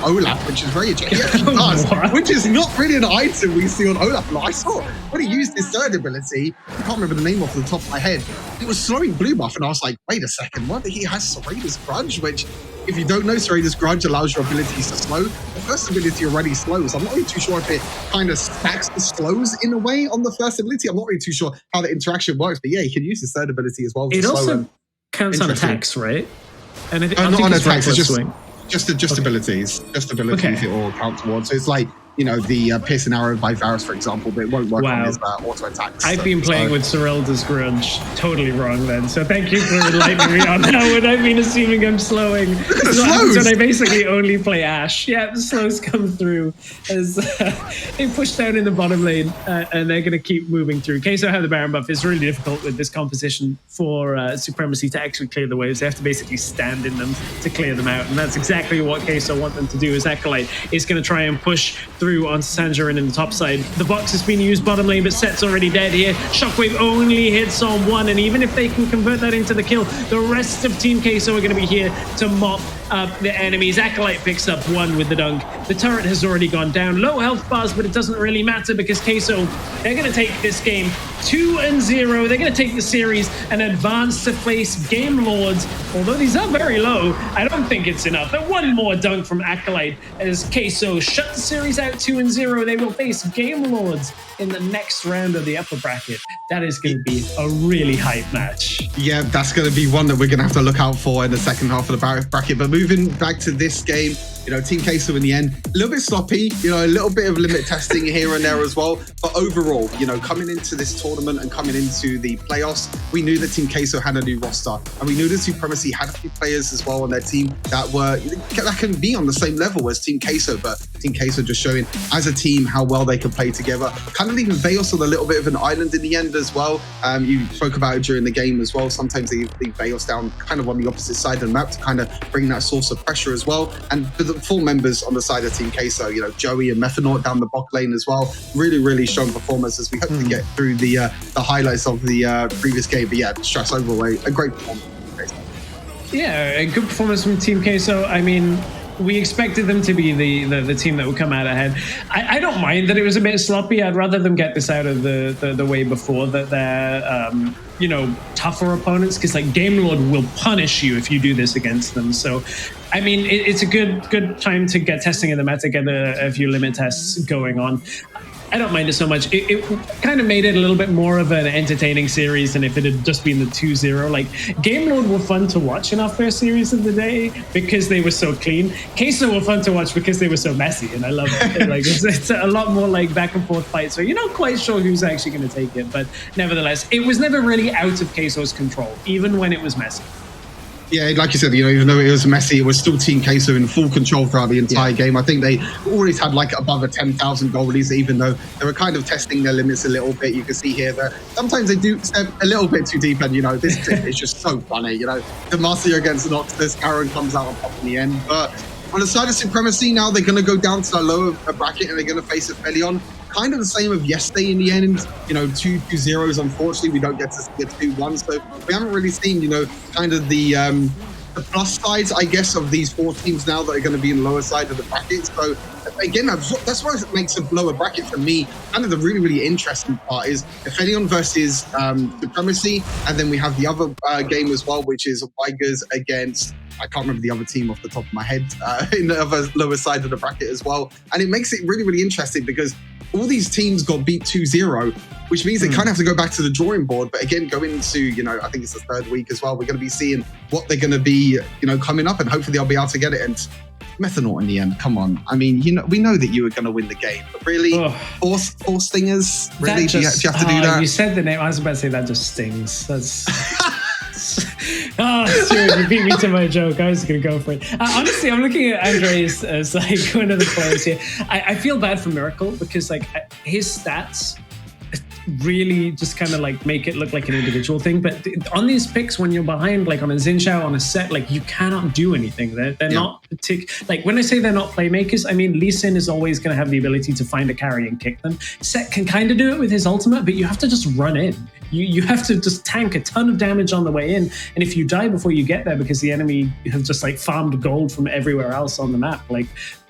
Olaf, which is very interesting. He actually does, which is not really an item we see on Olaf. Like, I saw when he used his third ability, I can't remember the name off the top of my head, it was slowing blue buff, and I was like, wait a second, what? He has Serra's Grudge, which, if you don't know, Serra's Grudge allows your abilities to slow. The first ability already slows. I'm not really too sure if it kind of stacks the slows in a way on the first ability. I'm not really too sure how the interaction works, but yeah, he can use his third ability as well. It also counts on attacks, right? And not on attacks, it's just abilities. Just abilities it all count towards. So it's like, the piercing arrow by Varus, for example, but it won't work on his auto attacks. I've been playing with Serelda's Grudge. Totally wrong then. So thank you for enlightening me on that one. I've been assuming I'm slowing. So I basically only play Ashe. Yeah, the slows come through as they push down in the bottom lane, and they're going to keep moving through. Queso have the Baron buff. It's really difficult with this composition for Supremacy to actually clear the waves. They have to basically stand in them to clear them out, and that's exactly what Queso want them to do. As Acolyte is going to try and push through on Sanjarin in the top side. The box has been used bottom lane, but Set's already dead here. Shockwave only hits on one, and even if they can convert that into the kill, the rest of Team Queso are going to be here to mop up the enemies. Acolyte picks up one with the dunk. The turret has already gone down. Low health bars, but it doesn't really matter because Queso, they're going to take this game 2-0. They're going to take the series and advance to face Game Lords. Although these are very low, I don't think it's enough. But one more dunk from Acolyte as Queso shut the series out 2-0. They will face Game Lords in the next round of the upper bracket. That is going to be a really hype match. Yeah, that's going to be one that we're going to have to look out for in the second half of the bracket. But moving back to this game, Team Queso in the end, a little bit sloppy, a little bit of limit testing here and there as well. But overall, coming into this tournament and coming into the playoffs, we knew that Team Queso had a new roster, and we knew that Supremacy had a few players as well on their team that can be on the same level as Team Queso. But Team Queso just showing as a team how well they can play together, kind of leaving Veos on a little bit of an island in the end as well. You spoke about it during the game as well. Sometimes they leave Veos down kind of on the opposite side of the map to kind of bring that source of pressure as well. And for the full members on the side of Team Queso, Joey and Methanaut down the bot lane as well, really strong performance as we hope to get through the highlights of the previous game. But yeah, stress overall, a great performance. Yeah, a good performance from Team Queso. I mean, we expected them to be the team that would come out ahead. I don't mind that it was a bit sloppy. I'd rather them get this out of the way before that they're tougher opponents, because like Game Lord will punish you if you do this against them. So I mean, it's a good time to get testing in the meta, get a few limit tests going on. I don't mind it so much. It kind of made it a little bit more of an entertaining series than if it had just been the 2-0. Like, Game Lord were fun to watch in our first series of the day because they were so clean. Queso were fun to watch because they were so messy, and I love it. Like, it's a lot more like back and forth fights where you're not quite sure who's actually going to take it. But nevertheless, it was never really out of Queso's control, even when it was messy. Yeah, like you said, even though it was messy, it was still Team Queso in full control throughout the entire game. I think they always had like above a 10,000 goal lead, even though they were kind of testing their limits a little bit. You can see here that sometimes they do step a little bit too deep, and this is just so funny. The Master against Noxus, Karen comes out on top in the end. But on the side of Supremacy, now they're going to go down to the lower bracket and they're going to face a Felion. Kind of the same of yesterday in the end, 2-0s. Unfortunately, we don't get to see a 2-1. So we haven't really seen, kind of the plus sides, I guess, of these four teams now that are going to be in the lower side of the bracket. So again, that's why it makes a lower bracket for me. Kind of the really interesting part is Felion versus Supremacy, and then we have the other game as well, which is Tigers against, I can't remember the other team off the top of my head, in the other lower side of the bracket as well. And it makes it really interesting because all these teams got beat 2-0, which means they kind of have to go back to the drawing board. But again, going into, I think it's the third week as well, we're going to be seeing what they're going to be, coming up, and hopefully they'll be able to get it. And Methanaut in the end, come on. I mean, we know that you were going to win the game, but really, four stingers? Really? Do you have to do that? You said the name. I was about to say that just stings. That's... Stuart, you beat me to my joke. I was going to go for it. Honestly, I'm looking at Andres as like one of the players here. I feel bad for Miracle because like his stats really just kind of like make it look like an individual thing. But on these picks, when you're behind, like on a Xin on a set, like you cannot do anything. They're not like when I say they're not playmakers, I mean Lee Sin is always going to have the ability to find a carry and kick them. Set can kind of do it with his ultimate, but you have to just run in. You have to just tank a ton of damage on the way in, and if you die before you get there because the enemy have just like farmed gold from everywhere else on the map, like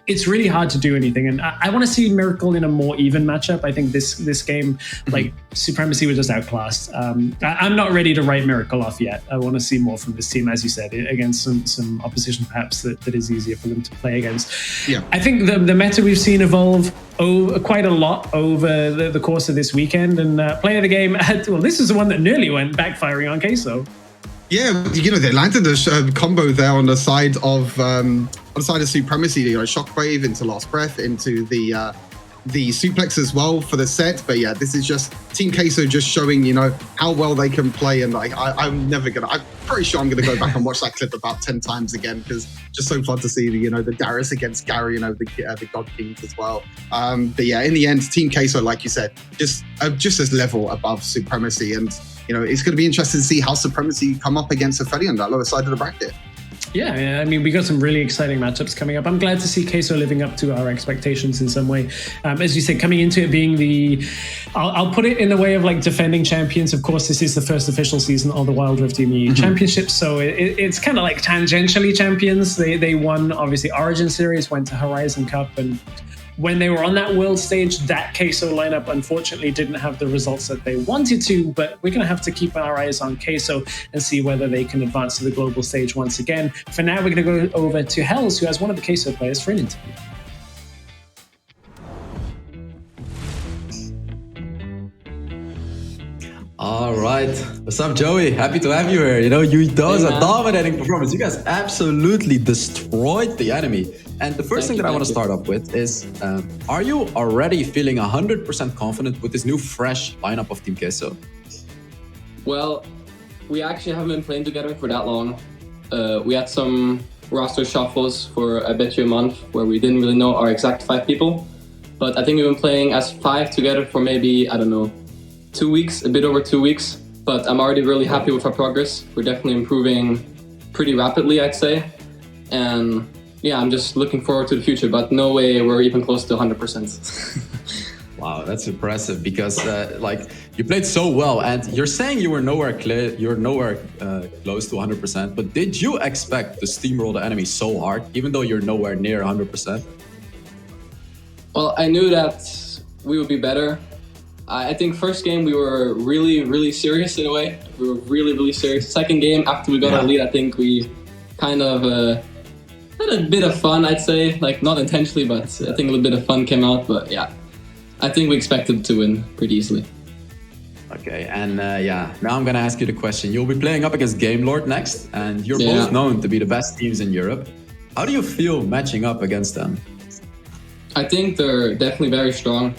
it's really hard to do anything. And I want to see Miracle in a more even matchup. I think this game, like Supremacy, was just outclassed. I'm not ready to write Miracle off yet. I want to see more from this team, as you said, against some opposition perhaps that is easier for them to play against. Yeah, I think the meta we've seen evolve quite a lot over the course of this weekend. And player of the game, this is the one that nearly went backfiring on Queso. Yeah, they landed a combo there on the side of Supremacy. Shockwave into Last Breath into the suplex as well for the set. But yeah, this is just Team Queso just showing how well they can play. And like I'm pretty sure I'm gonna go back and watch that clip about 10 times again because just so fun to see the Darius against Gary, the God Kings as well. But yeah, in the end, Team Queso, like you said, just as level above Supremacy. And it's going to be interesting to see how Supremacy come up against Ophelia on that lower side of the bracket. Yeah, I mean, we got some really exciting matchups coming up. I'm glad to see Queso living up to our expectations in some way. As you said, coming into it being I'll put it in the way of like defending champions. Of course, this is the first official season of the Wild Rift Team Championship, so it's kind of like tangentially champions. They won, obviously, Origin Series, went to Horizon Cup, and when they were on that world stage, that Queso lineup unfortunately didn't have the results that they wanted to, but we're going to have to keep our eyes on Queso and see whether they can advance to the global stage once again. For now, we're going to go over to Hells, who has one of the Queso players for an interview. All right. What's up, Joey? Happy to have you here. You know, that was a dominating performance. You guys absolutely destroyed the enemy. And the first thing that I want to start up with is, are you already feeling 100% confident with this new fresh lineup of Team Queso? Well, we actually haven't been playing together for that long. We had some roster shuffles for a bit to a month where we didn't really know our exact 5 people. But I think we've been playing as 5 together for maybe, I don't know, 2 weeks, a bit over 2 weeks. But I'm already really happy with our progress. We're definitely improving pretty rapidly, I'd say. And yeah, I'm just looking forward to the future, but no way we're even close to 100%. Wow, that's impressive because like you played so well, and you're saying you were nowhere close to 100%. But did you expect to steamroll the enemy so hard, even though you're nowhere near 100%? Well, I knew that we would be better. I think first game we were really, really serious in a way. We were really, really serious. Second game after we got our lead, I think we kind of had a bit of fun, I'd say. Like not intentionally, but I think a little bit of fun came out. But yeah, I think we expected to win pretty easily. Okay, and yeah, now I'm gonna ask you the question. You'll be playing up against Gamelord next, and you're both known to be the best teams in Europe. How do you feel matching up against them? I think they're definitely very strong.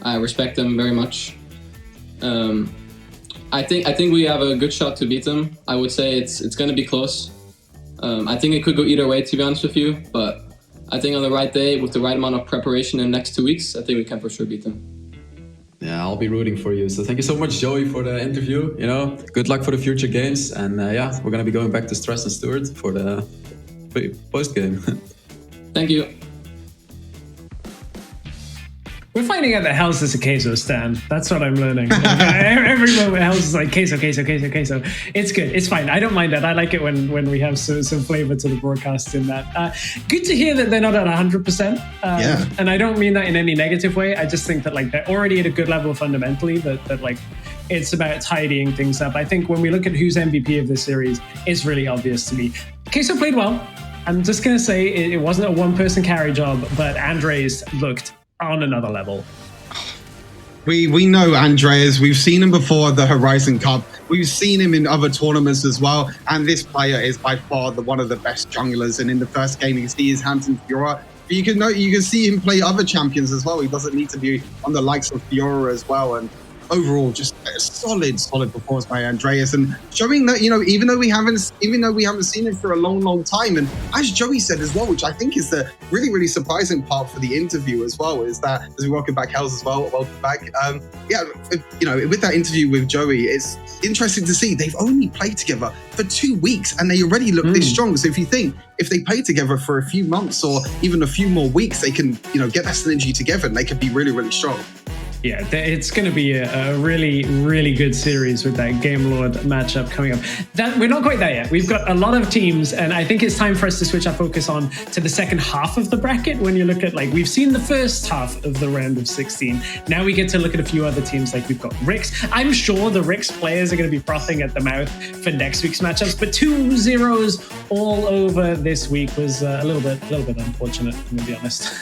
I respect them very much. I think we have a good shot to beat them. I would say it's gonna be close. I think it could go either way, to be honest with you, but I think on the right day, with the right amount of preparation in the next 2 weeks, I think we can for sure beat them. Yeah, I'll be rooting for you. So thank you so much, Joey, for the interview. You know, good luck for the future games. And yeah, we're going to be going back to Stress and Stewart for the post-game. Thank you. We're finding out that Hells is a Queso stand. That's what I'm learning. Every moment Hells is like Queso, Queso, Queso, Queso. It's good. It's fine. I don't mind that. I like it when we have some flavor to the broadcast in that. Good to hear that they're not at 100%. Yeah. And I don't mean that in any negative way. I just think that like they're already at a good level fundamentally, that like it's about tidying things up. I think when we look at who's MVP of this series, it's really obvious to me. Queso played well. I'm just going to say it wasn't a one-person carry job, but Andres looked on another level. We know Andreas. We've seen him before at the Horizon Cup. We've seen him in other tournaments as well. And this player is by far one of the best junglers. And in the first game, you can see his Hampton Fiora. But you can see him play other champions as well. He doesn't need to be on the likes of Fiora as well. And overall, just a solid performance by Andreas, and showing that, you know, even though we haven't seen him for a long time, and as Joey said as well, which I think is the really surprising part for the interview as well, is that as we welcome back Hells as well, welcome back. Yeah, you know, with that interview with Joey, it's interesting to see they've only played together for 2 weeks and they already look this strong. So if you think if they play together for a few months or even a few more weeks, they can, you know, get that synergy together and they could be really strong. Yeah, it's going to be a really good series with that Gamelord matchup coming up. We're not quite there yet. We've got a lot of teams, and I think it's time for us to switch our focus on to the second half of the bracket. When you look at, like, we've seen the first half of the round of 16. Now we get to look at a few other teams, like we've got WREC. I'm sure the WREC players are going to be frothing at the mouth for next week's matchups, but 2-0s all over this week was a little bit unfortunate, I'm going to be honest.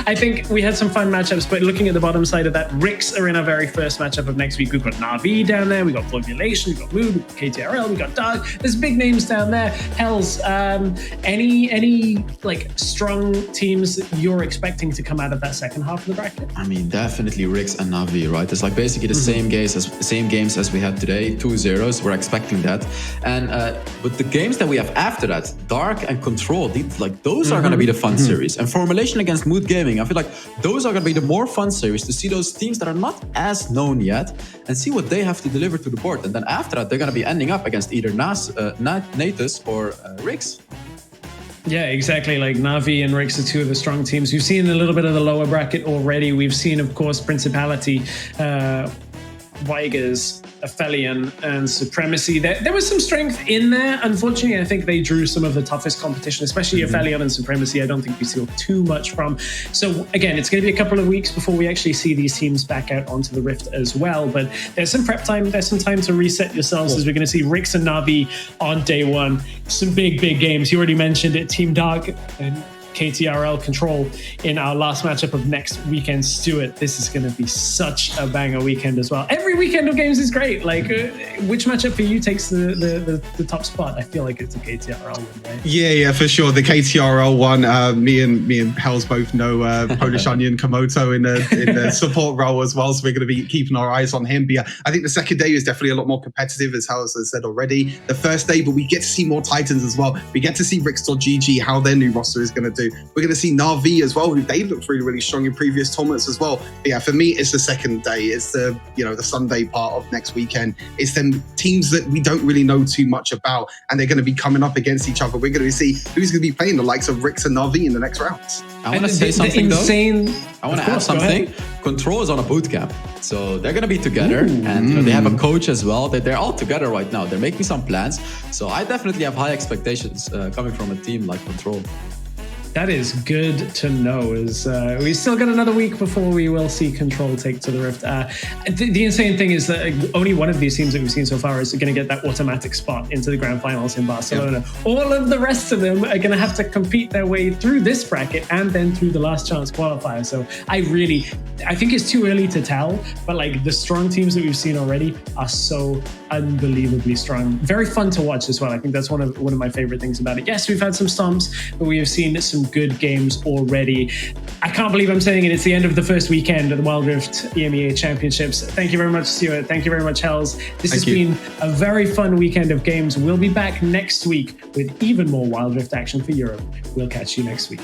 I think we had some fun matchups, but looking at the bottom side of that, WREC are in our very first matchup of next week. We've got Na'Vi down there, we've got Formulation, we've got Mood, we've got KTRL, we've got Dark. There's big names down there. Hells, any like strong teams you're expecting to come out of that second half of the bracket? I mean, definitely WREC and Na'Vi, right? It's like basically the same games as we had today, 2-0s. We're expecting that. And but the games that we have after that, Dark and Control, those are going to be the fun series. And Formulation against Mood Gaming, I feel like those are going to be the more fun series, to see those teams that are not as known yet and see what they have to deliver to the board. And then after that, they're going to be ending up against either Natus or WREC. Yeah, exactly. Like Na'Vi and WREC are two of the strong teams. We've seen a little bit of the lower bracket already. We've seen, of course, Principality, Vigors, Aphelion, and Supremacy. There was some strength in there. Unfortunately, I think they drew some of the toughest competition, especially Aphelion and Supremacy. I don't think we saw too much from. So again, it's going to be a couple of weeks before we actually see these teams back out onto the Rift as well. But there's some prep time. There's some time to reset yourselves, as we're going to see WREC and Na'Vi on day one. Some big games. You already mentioned it. Team Dark and KTRL Control in our last matchup of next weekend. Stuart, this is going to be such a banger weekend as well. Every weekend of games is great. Like, which matchup for you takes the top spot? I feel like it's a KTRL one, right? Yeah, for sure. The KTRL one. Me and Hells both know Polish Onion Komoto in the support role as well, so we're going to be keeping our eyes on him. But yeah, I think the second day is definitely a lot more competitive, as Hells has said already. The first day, but we get to see more Titans as well. We get to see Rix.GG, how their new roster is going to do. We're going to see Na'Vi as well, who they looked really, really strong in previous tournaments as well. But yeah, for me, it's the second day. It's the Sunday part of next weekend. It's them teams that we don't really know too much about, and they're going to be coming up against each other. We're going to see who's going to be playing the likes of Rix and Na'Vi in the next rounds. I want to say something though. I want to add course, something. Control is on a boot camp, so they're going to be together, and they have a coach as well. They're all together right now. They're making some plans, so I definitely have high expectations coming from a team like Control. That is good to know. We still got another week before we will see Control take to the Rift. The insane thing is that only one of these teams that we've seen so far is going to get that automatic spot into the grand finals in Barcelona. Yep. All of the rest of them are going to have to compete their way through this bracket and then through the last chance qualifier. So I think it's too early to tell, but like the strong teams that we've seen already are so unbelievably strong. Very fun to watch as well. I think that's one of my favorite things about it. Yes, we've had some stomps, but we have seen some good games already. I can't believe I'm saying it. It's the end of the first weekend of the Wild Rift EMEA Championships. Thank you very much, Stuart. Thank you very much, Hells. This has been a very fun weekend of games. We'll be back next week with even more Wild Rift action for Europe. We'll catch you next week.